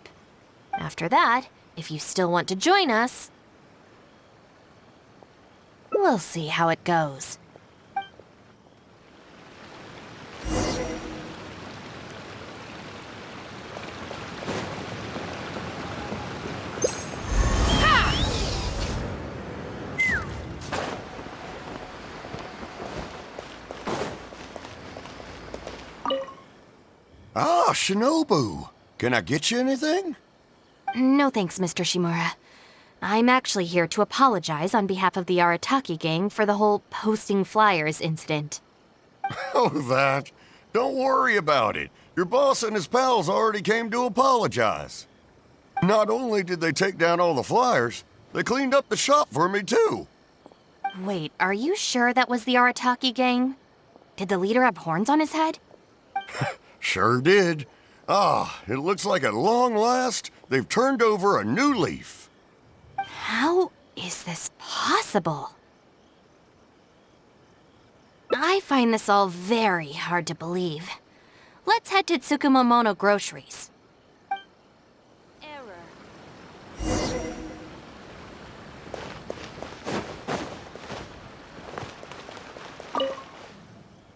After that, if you still want to join us, we'll see how it goes. Ah, Shinobu. Can I get you anything? No thanks, Mr. Shimura. I'm actually here to apologize on behalf of the Arataki Gang for the whole posting flyers incident. Oh, that. Don't worry about it. Your boss and his pals already came to apologize. Not only did they take down all the flyers, they cleaned up the shop for me, too. Wait, are you sure that was the Arataki Gang? Did the leader have horns on his head? Sure did. Ah, it looks like at long last, they've turned over a new leaf. How is this possible? I find this all very hard to believe. Let's head to Tsukumomono Groceries.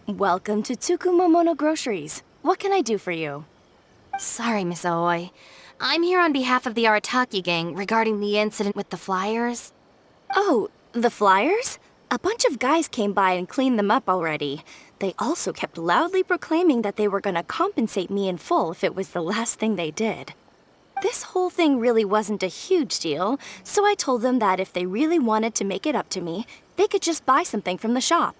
Welcome to Tsukumomono Groceries. What can I do for you? Sorry, Miss Aoi. I'm here on behalf of the Arataki Gang regarding the incident with the flyers. Oh, the flyers? A bunch of guys came by and cleaned them up already. They also kept loudly proclaiming that they were gonna compensate me in full if it was the last thing they did. This whole thing really wasn't a huge deal, so I told them that if they really wanted to make it up to me, they could just buy something from the shop.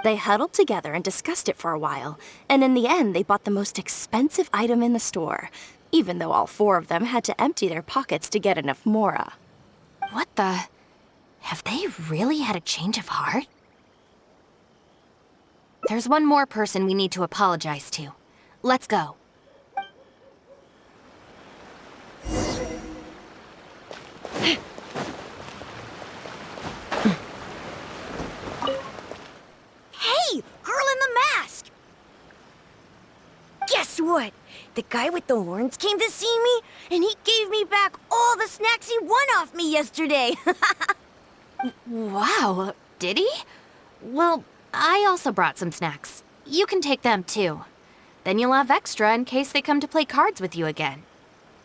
They huddled together and discussed it for a while, and in the end they bought the most expensive item in the store, even though all four of them had to empty their pockets to get enough Mora. What the? Have they really had a change of heart? There's one more person we need to apologize to. Let's go. Hey, girl in the mask! Guess what? The guy with the horns came to see me, and he gave me back all the snacks he won off me yesterday. Wow, did he? Well, I also brought some snacks. You can take them too. Then you'll have extra in case they come to play cards with you again.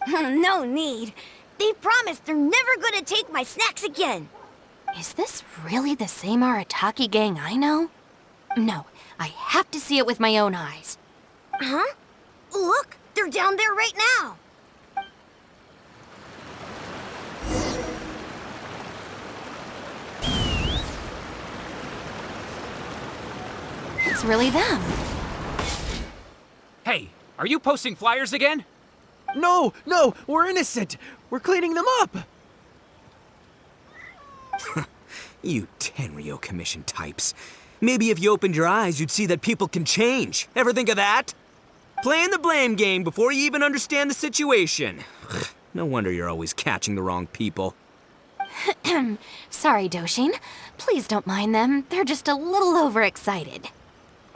No need. They promised they're never gonna take my snacks again. Is this really the same Arataki Gang I know? No, I have to see it with my own eyes. Huh? Look, they're down there right now. It's really them. Hey, are you posting flyers again? No, we're innocent. We're cleaning them up. You Tenryo Commission types. Maybe if you opened your eyes, you'd see that people can change. Ever think of that? Playing the blame game before you even understand the situation. No wonder you're always catching the wrong people. Sorry, Doshin. Please don't mind them. They're just a little overexcited.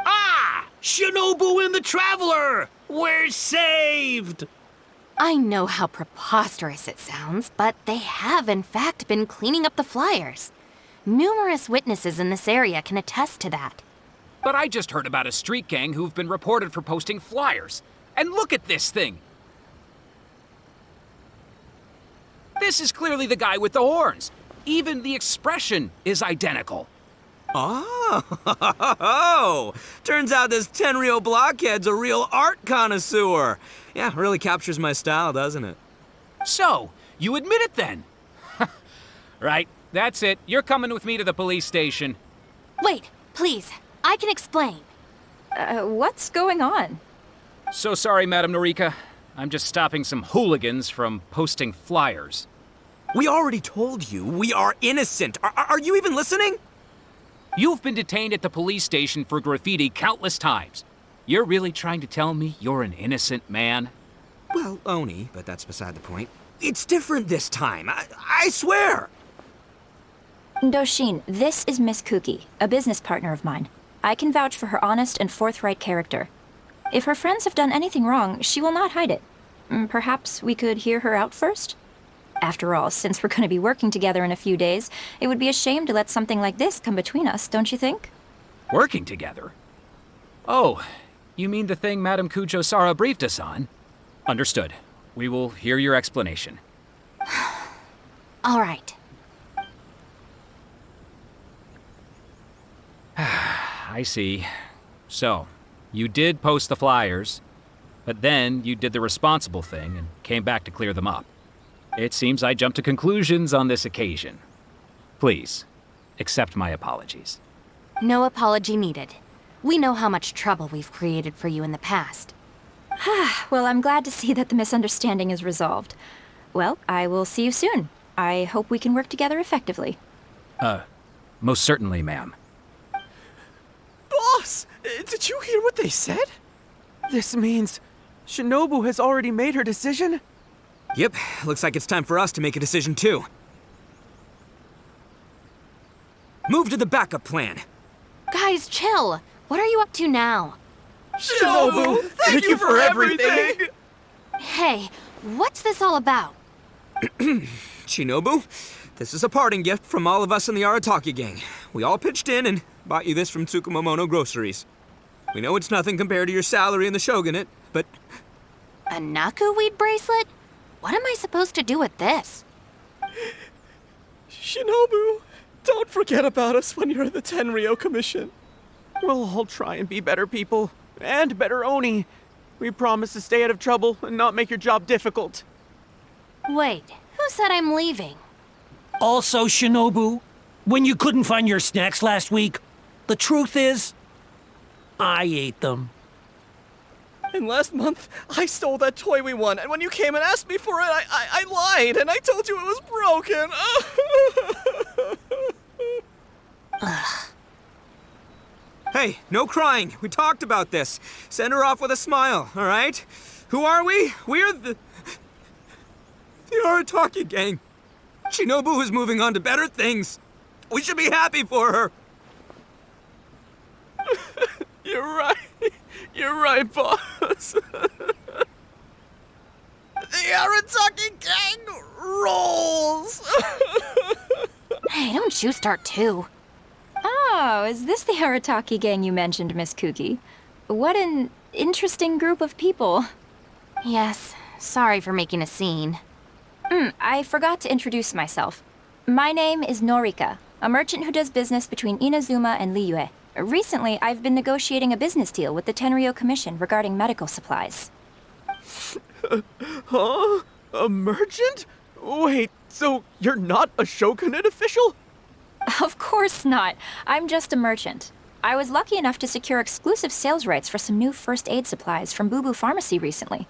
Ah! Shinobu and the Traveler! We're saved! I know how preposterous it sounds, but they have in fact been cleaning up the flyers. Numerous witnesses in this area can attest to that. But I just heard about a street gang who've been reported for posting flyers. And look at this thing! This is clearly the guy with the horns. Even the expression is identical. Oh, turns out this Tenryo blockhead's a real art connoisseur. Yeah, really captures my style, doesn't it? So, you admit it then? Right, that's it. You're coming with me to the police station. Wait, please. I can explain. What's going on? So sorry, Madam Norika. I'm just stopping some hooligans from posting flyers. We already told you we are innocent. Are you even listening? You've been detained at the police station for graffiti countless times. You're really trying to tell me you're an innocent man? Well, Oni, but that's beside the point. It's different this time. I swear! Doshin, this is Miss Kuki, a business partner of mine. I can vouch for her honest and forthright character. If her friends have done anything wrong, she will not hide it. Perhaps we could hear her out first? After all, since we're going to be working together in a few days, it would be a shame to let something like this come between us, don't you think? Working together? Oh, you mean the thing Madame Kujo-Sara briefed us on? Understood. We will hear your explanation. All right. I see. So, you did post the flyers, but then you did the responsible thing and came back to clear them up. It seems I jumped to conclusions on this occasion. Please, accept my apologies. No apology needed. We know how much trouble we've created for you in the past. Well, I'm glad to see that the misunderstanding is resolved. Well, I will see you soon. I hope we can work together effectively. Most certainly, ma'am. Boss! Did you hear what they said? This means Shinobu has already made her decision? Yep, looks like it's time for us to make a decision too. Move to the backup plan. Guys, chill. What are you up to now? Shinobu, thank you for everything! Hey, what's this all about? Shinobu, this is a parting gift from all of us in the Arataki Gang. We all pitched in and bought you this from Tsukumomono Groceries. We know it's nothing compared to your salary in the Shogunate, but... A Naku weed bracelet? What am I supposed to do with this? Shinobu, don't forget about us when you're in the Tenryou Commission. We'll all try and be better people, and better Oni. We promise to stay out of trouble and not make your job difficult. Wait, who said I'm leaving? Also, Shinobu, when you couldn't find your snacks last week, the truth is, I ate them. And last month, I stole that toy we won, and when you came and asked me for it, I lied, and I told you it was broken. Hey, no crying. We talked about this. Send her off with a smile, all right? Who are we? We're the Arataki Gang. Shinobu is moving on to better things. We should be happy for her. You're right. You're right, boss. The Arataki Gang rolls! Hey, don't you start too. Oh, is this the Arataki Gang you mentioned, Miss Kuki? What an interesting group of people. Yes, sorry for making a scene. I forgot to introduce myself. My name is Norika, a merchant who does business between Inazuma and Liyue. Recently, I've been negotiating a business deal with the Tenryou Commission regarding medical supplies. Huh? A merchant? Wait, so you're not a Shogunate official? Of course not. I'm just a merchant. I was lucky enough to secure exclusive sales rights for some new first aid supplies from Boo Boo Pharmacy recently.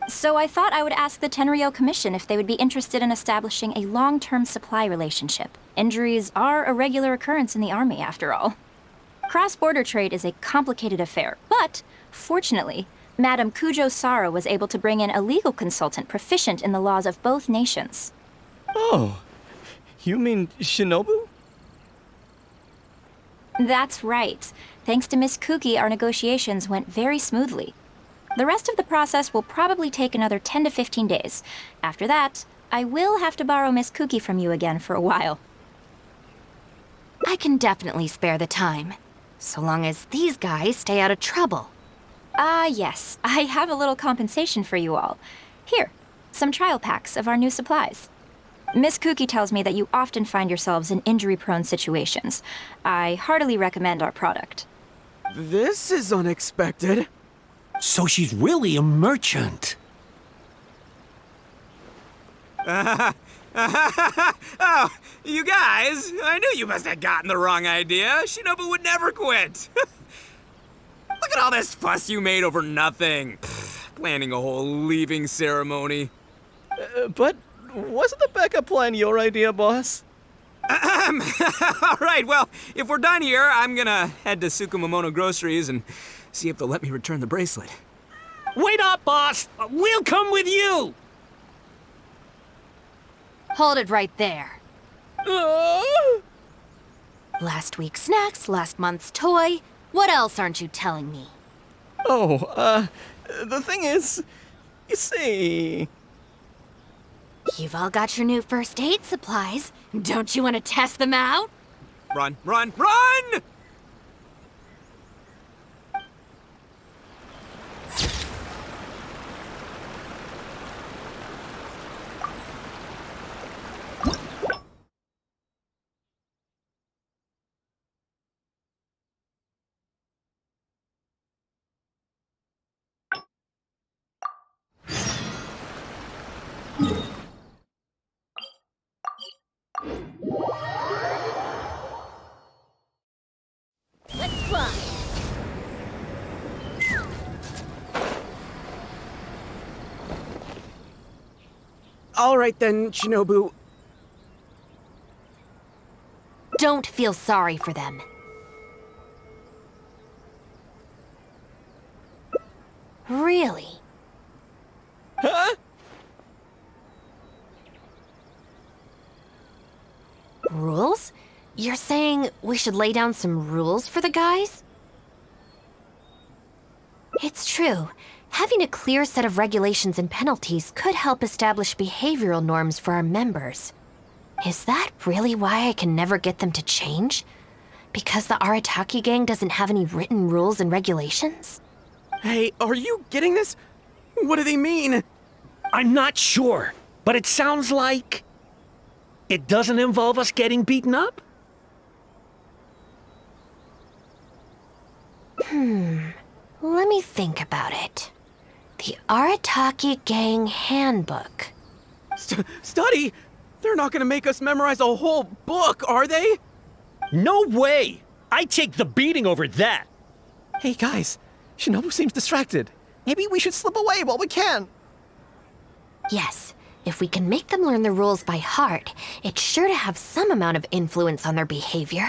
So I thought I would ask the Tenryou Commission if they would be interested in establishing a long-term supply relationship. Injuries are a regular occurrence in the army, after all. Cross-border trade is a complicated affair, but fortunately, Madame Kujo-Sara was able to bring in a legal consultant proficient in the laws of both nations. Oh, you mean Shinobu? That's right. Thanks to Miss Kuki, our negotiations went very smoothly. The rest of the process will probably take another 10 to 15 days. After that, I will have to borrow Miss Kuki from you again for a while. I can definitely spare the time, so long as these guys stay out of trouble. Yes. I have a little compensation for you all. Here, some trial packs of our new supplies. Miss Kuki tells me that you often find yourselves in injury-prone situations. I heartily recommend our product. This is unexpected. So she's really a merchant. Oh, you guys, I knew you must have gotten the wrong idea. Shinobu would never quit. Look at all this fuss you made over nothing. Planning a whole leaving ceremony. But wasn't the backup plan your idea, boss? All right, well, if we're done here, I'm gonna head to Tsukumomono Groceries and see if they'll let me return the bracelet. Wait up, boss! We'll come with you! Hold it right there. Last week's snacks, last month's toy. What else aren't you telling me? The thing is, you see... You've all got your new first aid supplies. Don't you want to test them out? Run, run, run! Let's fly. All right then, Shinobu. Don't feel sorry for them. Really? Huh? Rules? You're saying we should lay down some rules for the guys? It's true. Having a clear set of regulations and penalties could help establish behavioral norms for our members. Is that really why I can never get them to change? Because the Arataki Gang doesn't have any written rules and regulations? Hey, are you getting this? What do they mean? I'm not sure, but it sounds like it doesn't involve us getting beaten up? Let me think about it. The Arataki Gang Handbook. Study? They're not gonna make us memorize a whole book, are they? No way! I take the beating over that! Hey guys, Shinobu seems distracted. Maybe we should slip away while we can. Yes, if we can make them learn the rules by heart, it's sure to have some amount of influence on their behavior.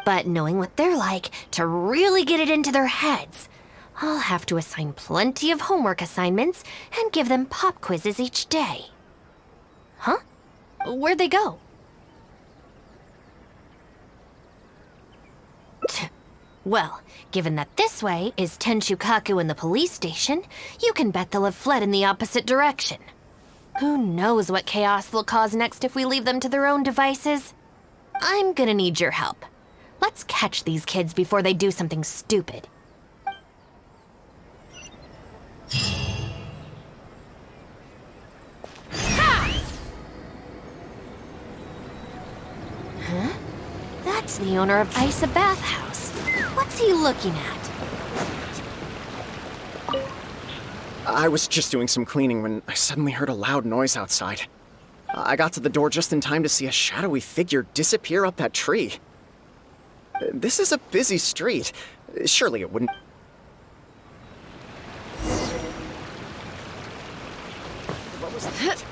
But knowing what they're like, to really get it into their heads, I'll have to assign plenty of homework assignments and give them pop quizzes each day. Huh? Where'd they go? Well, given that this way is Tenshukaku and the police station, you can bet they'll have fled in the opposite direction. Who knows what chaos they'll cause next if we leave them to their own devices? I'm gonna need your help. Let's catch these kids before they do something stupid. Huh? That's the owner of Isa Bathhouse. What's he looking at? I was just doing some cleaning when I suddenly heard a loud noise outside. I got to the door just in time to see a shadowy figure disappear up that tree. This is a busy street. Surely it wouldn't... What was that?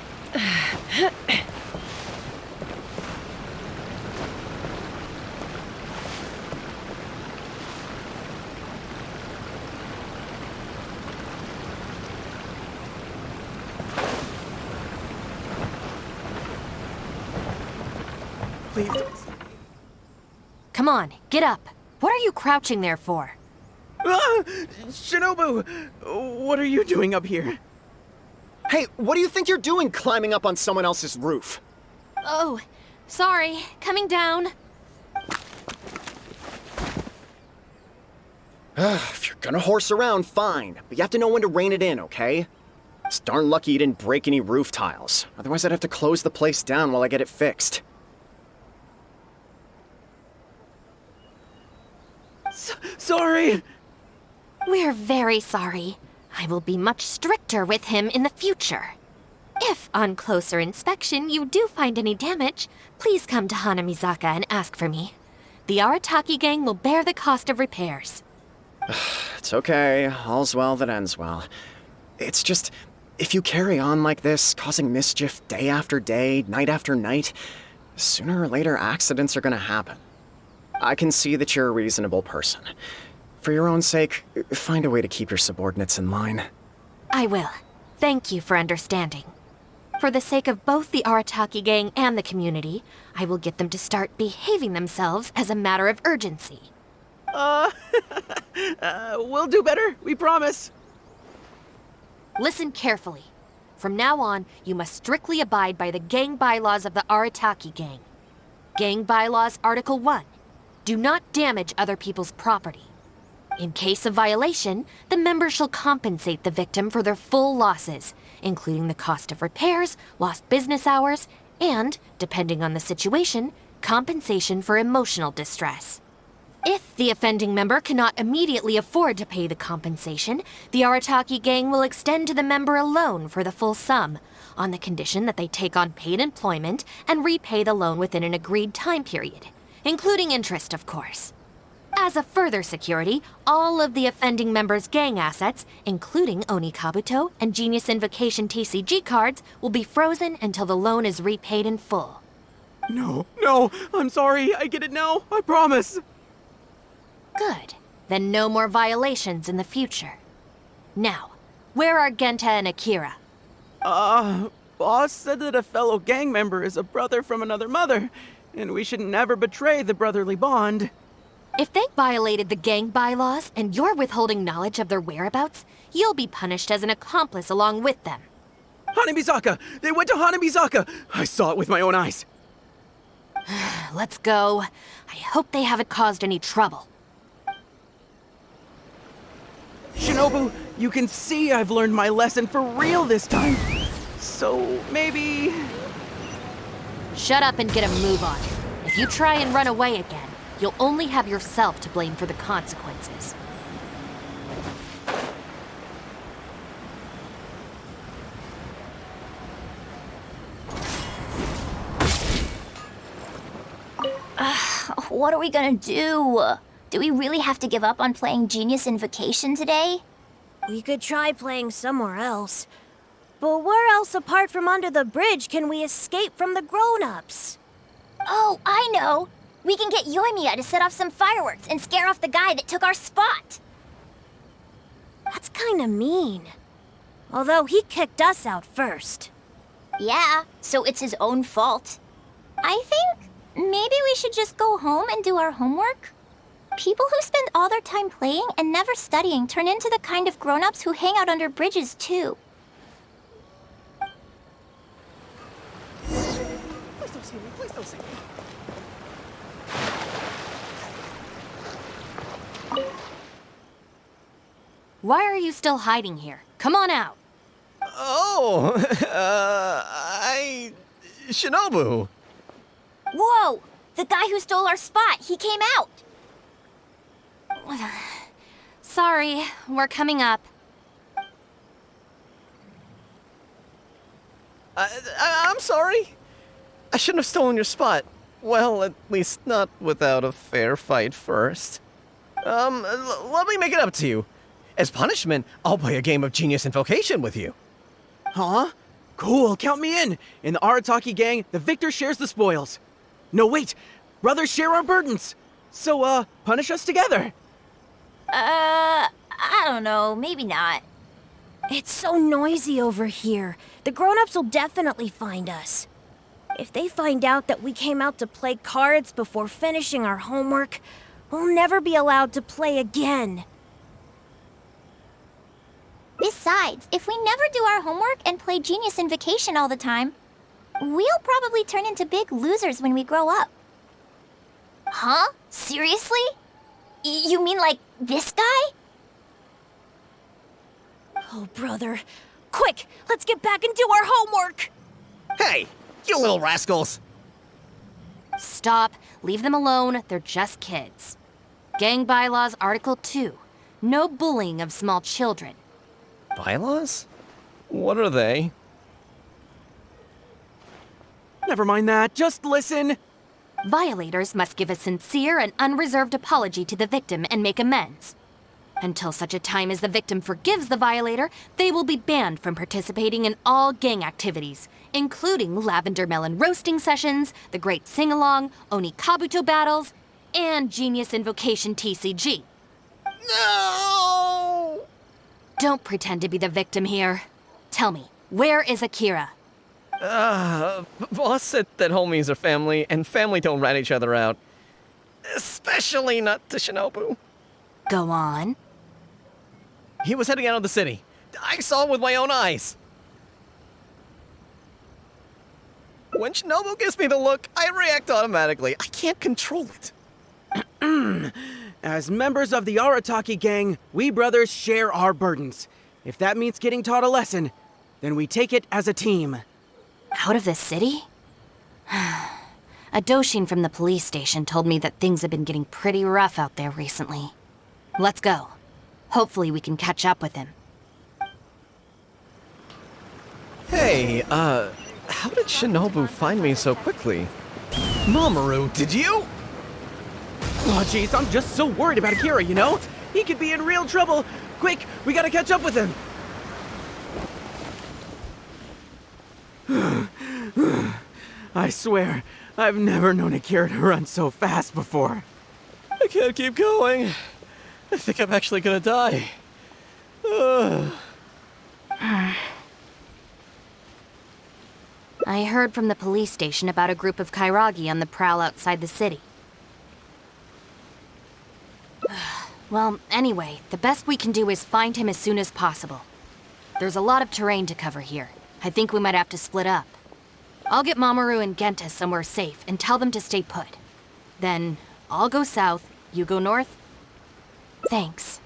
Please. Come on, get up. What are you crouching there for? Ah! Shinobu! What are you doing up here? Hey, what do you think you're doing climbing up on someone else's roof? Oh, sorry. Coming down. If you're gonna horse around, fine. But you have to know when to rein it in, okay? It's darn lucky you didn't break any roof tiles. Otherwise I'd have to close the place down while I get it fixed. Sorry! We're very sorry. I will be much stricter with him in the future. If, on closer inspection, you do find any damage, please come to Hanamizaka and ask for me. The Arataki Gang will bear the cost of repairs. It's okay. All's well that ends well. It's just, if you carry on like this, causing mischief day after day, night after night, sooner or later accidents are gonna happen. I can see that you're a reasonable person. For your own sake, find a way to keep your subordinates in line. I will. Thank you for understanding. For the sake of both the Arataki Gang and the community, I will get them to start behaving themselves as a matter of urgency. We'll do better, we promise. Listen carefully. From now on, you must strictly abide by the gang bylaws of the Arataki Gang. Gang Bylaws Article 1. Do not damage other people's property. In case of violation, the member shall compensate the victim for their full losses, including the cost of repairs, lost business hours, and, depending on the situation, compensation for emotional distress. If the offending member cannot immediately afford to pay the compensation, the Arataki Gang will extend to the member a loan for the full sum, on the condition that they take on paid employment and repay the loan within an agreed time period, including interest, of course. As a further security, all of the offending member's gang assets, including Oni Kabuto and Genius Invocation TCG cards, will be frozen until the loan is repaid in full. No, I'm sorry, I get it now, I promise. Good. Then no more violations in the future. Now, where are Genta and Akira? Boss said that a fellow gang member is a brother from another mother, and we should never betray the brotherly bond. If they violated the gang bylaws and you're withholding knowledge of their whereabouts, you'll be punished as an accomplice along with them. Hanamizaka! They went to Hanamizaka! I saw it with my own eyes. Let's go. I hope they haven't caused any trouble. Shinobu, you can see I've learned my lesson for real this time. So, maybe... Shut up and get a move on. If you try and run away again, you'll only have yourself to blame for the consequences. What are we gonna do? Do we really have to give up on playing Genius Invocation today? We could try playing somewhere else. But where else apart from under the bridge can we escape from the grown-ups? Oh, I know! We can get Yoimiya to set off some fireworks and scare off the guy that took our spot! That's kinda mean. Although he kicked us out first. Yeah, so it's his own fault. I think maybe we should just go home and do our homework? People who spend all their time playing and never studying turn into the kind of grown-ups who hang out under bridges, too. Please don't see me, please don't see me. Why are you still hiding here? Come on out. Oh, Shinobu. Whoa! The guy who stole our spot, he came out! Sorry, we're coming up. I'm sorry. I shouldn't have stolen your spot. Well, at least not without a fair fight first. Let me make it up to you. As punishment, I'll play a game of Genius Invocation with you. Huh? Cool, count me in. In the Arataki Gang, the victor shares the spoils. No, wait! Brothers share our burdens! So, punish us together! I don't know, maybe not. It's so noisy over here. The grown-ups will definitely find us. If they find out that we came out to play cards before finishing our homework, we'll never be allowed to play again. Besides, if we never do our homework and play Genius Invocation all the time, we'll probably turn into big losers when we grow up. Huh? Seriously? You mean like this guy? Oh, brother. Quick, let's get back and do our homework! Hey, you little rascals! Stop. Leave them alone. They're just kids. Gang Bylaws Article 2. No bullying of small children. Bylaws? What are they? Never mind that, just listen. Violators must give a sincere and unreserved apology to the victim and make amends. Until such a time as the victim forgives the violator, they will be banned from participating in all gang activities, including lavender melon roasting sessions, the Great Sing-Along, Oni Kabuto battles, and Genius Invocation TCG. No! Don't pretend to be the victim here. Tell me, where is Akira? Boss said that homies are family, and family don't rat each other out. Especially not to Shinobu. Go on. He was heading out of the city. I saw him with my own eyes. When Shinobu gives me the look, I react automatically. I can't control it. As members of the Arataki Gang, we brothers share our burdens. If that means getting taught a lesson, then we take it as a team. Out of the city? A Doshin from the police station told me that things have been getting pretty rough out there recently. Let's go. Hopefully we can catch up with him. Hey, how did Shinobu find me so quickly? Mamoru, did you? Oh, jeez, I'm just so worried about Akira, you know? He could be in real trouble. Quick, we gotta catch up with him. I swear, I've never known Akira to run so fast before. I can't keep going. I think I'm actually gonna die. I heard from the police station about a group of Kairagi on the prowl outside the city. Well, anyway, the best we can do is find him as soon as possible. There's a lot of terrain to cover here. I think we might have to split up. I'll get Mamoru and Genta somewhere safe and tell them to stay put. Then, I'll go south, you go north. Thanks.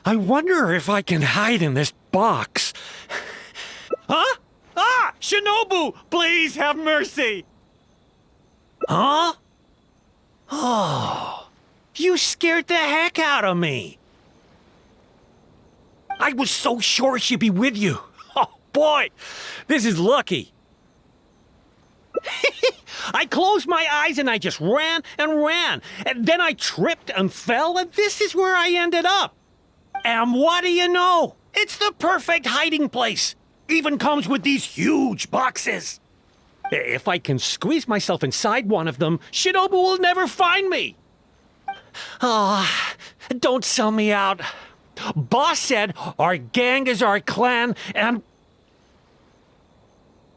I wonder if I can hide in this box. Huh? Ah! Shinobu! Please have mercy! Huh? Oh, you scared the heck out of me. I was so sure she'd be with you. Oh, boy, this is lucky. I closed my eyes and I just ran and ran. And then I tripped and fell, and this is where I ended up. And what do you know? It's the perfect hiding place. Even comes with these huge boxes. If I can squeeze myself inside one of them, Shinobu will never find me. Ah, don't sell me out. Boss said our gang is our clan and...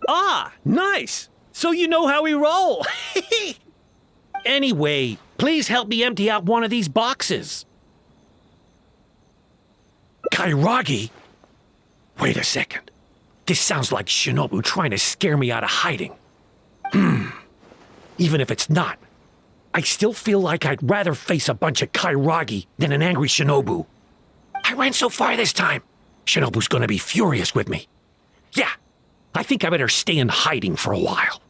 Ah, nice. So you know how we roll. Anyway, please help me empty out one of these boxes. Kairagi? Wait a second. This sounds like Shinobu trying to scare me out of hiding. Even if it's not, I still feel like I'd rather face a bunch of Kairagi than an angry Shinobu. I went so far this time. Shinobu's gonna be furious with me. Yeah, I think I better stay in hiding for a while.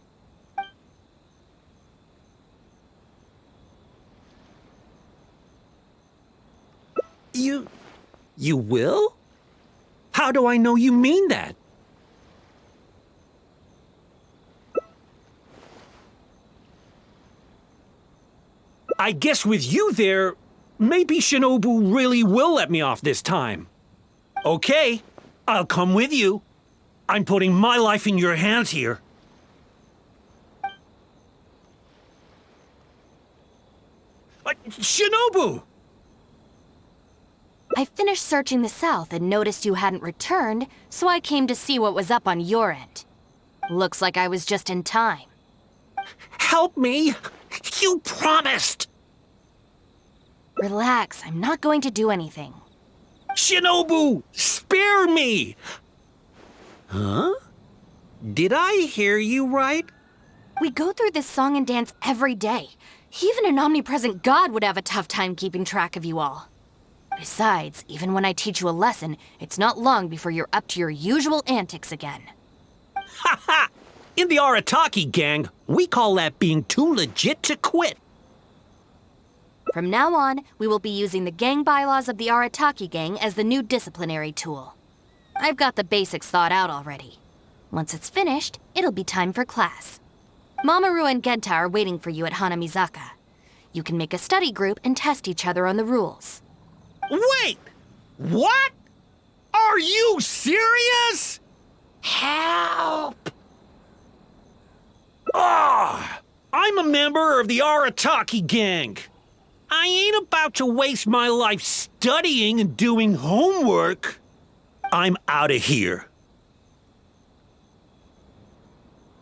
You will? How do I know you mean that? I guess with you there, maybe Shinobu really will let me off this time. Okay, I'll come with you. I'm putting my life in your hands here. Shinobu! I finished searching the south and noticed you hadn't returned, so I came to see what was up on your end. Looks like I was just in time. Help me! You promised! Relax, I'm not going to do anything. Shinobu, spare me! Huh? Did I hear you right? We go through this song and dance every day. Even an omnipresent god would have a tough time keeping track of you all. Besides, even when I teach you a lesson, it's not long before you're up to your usual antics again. Ha ha! In the Arataki Gang, we call that being too legit to quit. From now on, we will be using the gang bylaws of the Arataki Gang as the new disciplinary tool. I've got the basics thought out already. Once it's finished, it'll be time for class. Mamoru and Genta are waiting for you at Hanamizaka. You can make a study group and test each other on the rules. Wait! What? Are you serious? Help! I'm a member of the Arataki Gang. I ain't about to waste my life studying and doing homework. I'm out of here.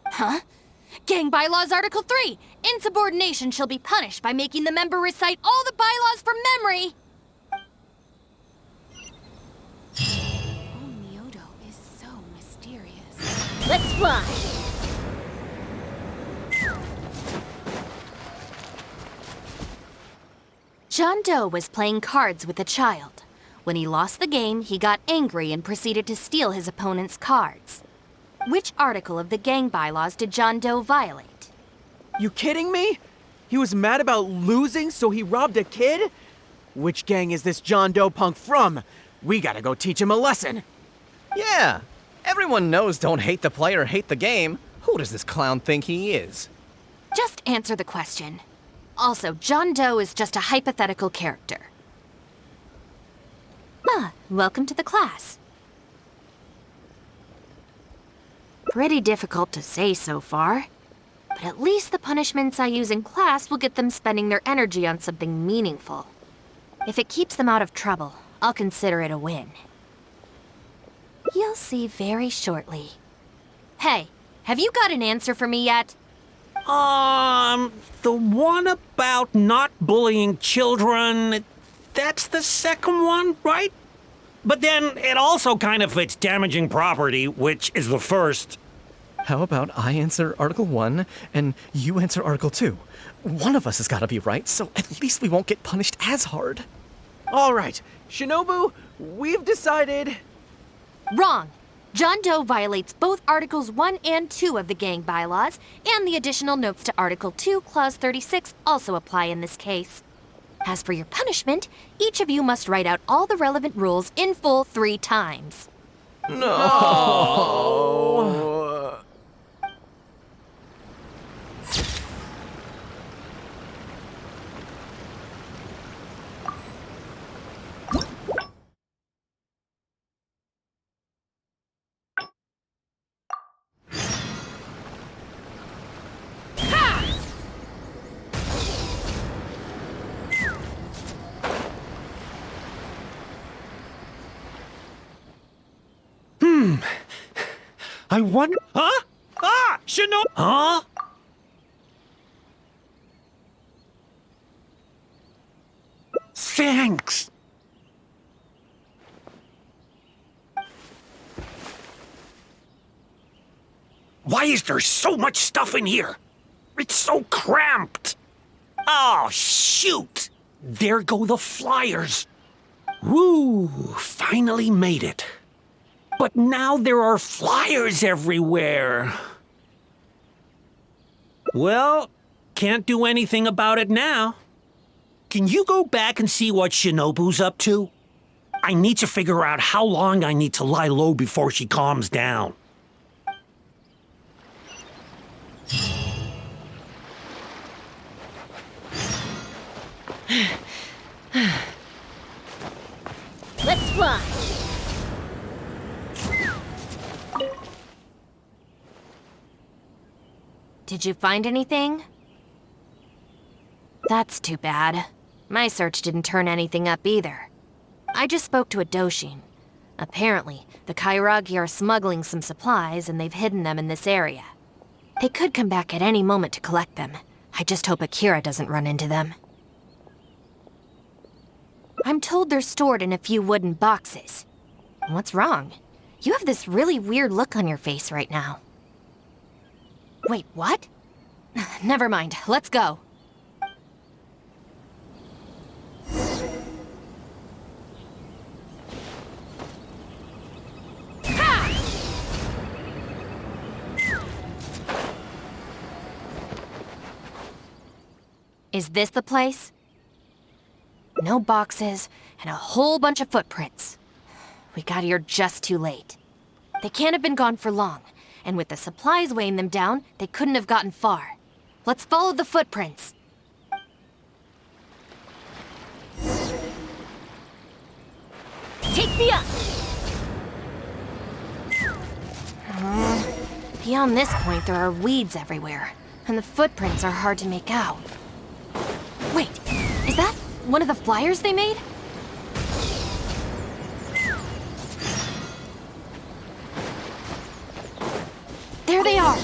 Huh? Gang Bylaws Article 3. Insubordination shall be punished by making the member recite all the bylaws from memory. Myodo is so mysterious. Let's fly. John Doe was playing cards with a child. When he lost the game, he got angry and proceeded to steal his opponent's cards. Which article of the gang bylaws did John Doe violate? You kidding me? He was mad about losing, so he robbed a kid? Which gang is this John Doe punk from? We gotta go teach him a lesson. Yeah, everyone knows don't hate the player, hate the game. Who does this clown think he is? Just answer the question. Also, John Doe is just a hypothetical character. Welcome to the class. Pretty difficult to say so far. But at least the punishments I use in class will get them spending their energy on something meaningful. If it keeps them out of trouble, I'll consider it a win. You'll see very shortly. Hey, have you got an answer for me yet? The one about not bullying children, that's the second one, right? But then it also kind of fits damaging property, which is the first. How about I answer Article 1 and you answer Article 2? One of us has got to be right, so at least we won't get punished as hard. All right, Shinobu, we've decided... Wrong. John Doe violates both Articles 1 and 2 of the gang bylaws, and the additional notes to Article 2, Clause 36 also apply in this case. As for your punishment, each of you must write out all the relevant rules in full 3 times. No. I wonder... Huh? Shinobu... Huh? Thanks. Why is there so much stuff in here? It's so cramped. Oh, shoot. There go the flyers. Woo, finally made it. But now there are flyers everywhere. Well, can't do anything about it now. Can you go back and see what Shinobu's up to? I need to figure out how long I need to lie low before she calms down. Let's fly. Did you find anything? That's too bad. My search didn't turn anything up either. I just spoke to a Doshin. Apparently, the Kairagi are smuggling some supplies and they've hidden them in this area. They could come back at any moment to collect them. I just hope Akira doesn't run into them. I'm told they're stored in a few wooden boxes. What's wrong? You have this really weird look on your face right now. Wait, what? Never mind, let's go. Is this the place? No boxes, and a whole bunch of footprints. We got here just too late. They can't have been gone for long, and with the supplies weighing them down, they couldn't have gotten far. Let's follow the footprints. Beyond this point, there are weeds everywhere, and the footprints are hard to make out. Wait, is that one of the flyers they made? There they are!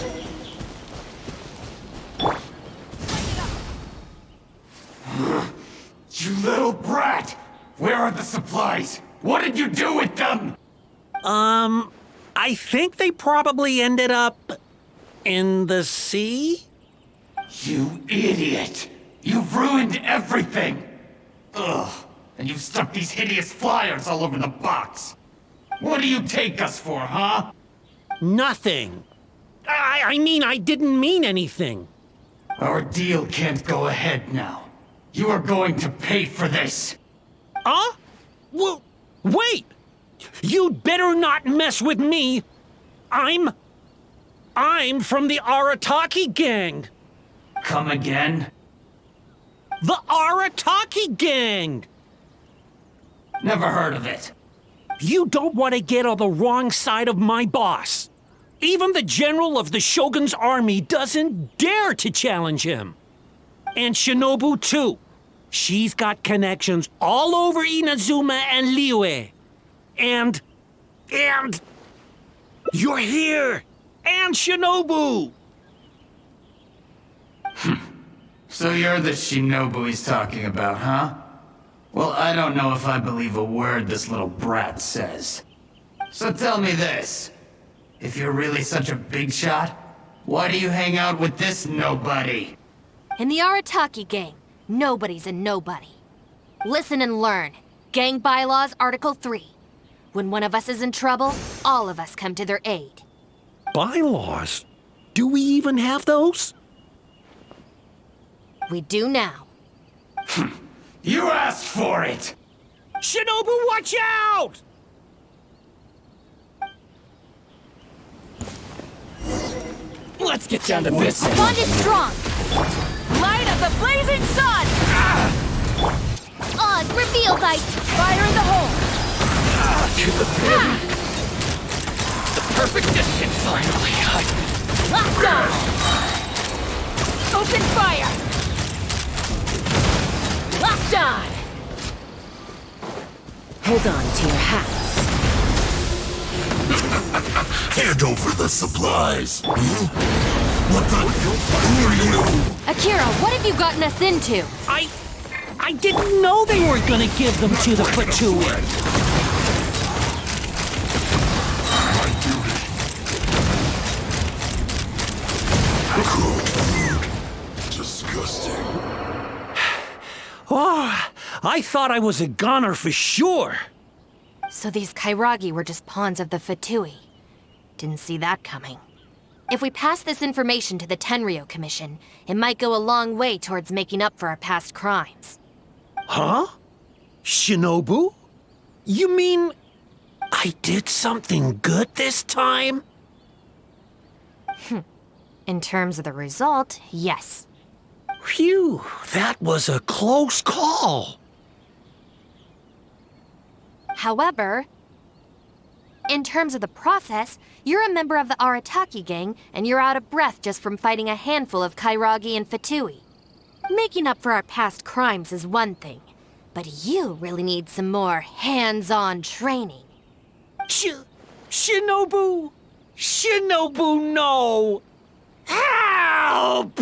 You little brat! Where are the supplies? What did you do with them? I think they probably ended up in the sea? You idiot! You've ruined everything! Ugh, and you've stuck these hideous flyers all over the box. What do you take us for, huh? Nothing. I mean, I didn't mean anything. Our deal can't go ahead now. You are going to pay for this. Huh? Well, wait! You'd better not mess with me. I'm from the Arataki Gang. Come again? The Arataki Gang! Never heard of it. You don't want to get on the wrong side of my boss. Even the general of the Shogun's army doesn't dare to challenge him. And Shinobu, too. She's got connections all over Inazuma and Liyue. And you're here! And Shinobu! So you're the Shinobu he's talking about, huh? Well, I don't know if I believe a word this little brat says. So tell me this. If you're really such a big shot, why do you hang out with this nobody? In the Arataki Gang, nobody's a nobody. Listen and learn. Gang Bylaws, Article 3. When one of us is in trouble, all of us come to their aid. Bylaws? Do we even have those? We do now. You asked for it! Shinobu, watch out! Let's get down to business. Bond is strong! Light of the blazing sun! Oz, reveal light! Fire in the hole! To the pin. The perfect distance, finally. Locked on! Open fire! Locked on! Hold on to your hats. Hand over the supplies. What the? Who are you? Akira, what have you gotten us into? I didn't know they were gonna give them to the Fatui. Disgusting. Oh, I thought I was a goner for sure. So these Kairagi were just pawns of the Fatui. Didn't see that coming. If we pass this information to the Tenryou Commission, it might go a long way towards making up for our past crimes. Huh? Shinobu? You mean I did something good this time? In terms of the result, yes. Phew, that was a close call. However, in terms of the process, you're a member of the Arataki Gang, and you're out of breath just from fighting a handful of Kairagi and Fatui. Making up for our past crimes is one thing, but you really need some more hands-on training. Shinobu! Shinobu, no! Help!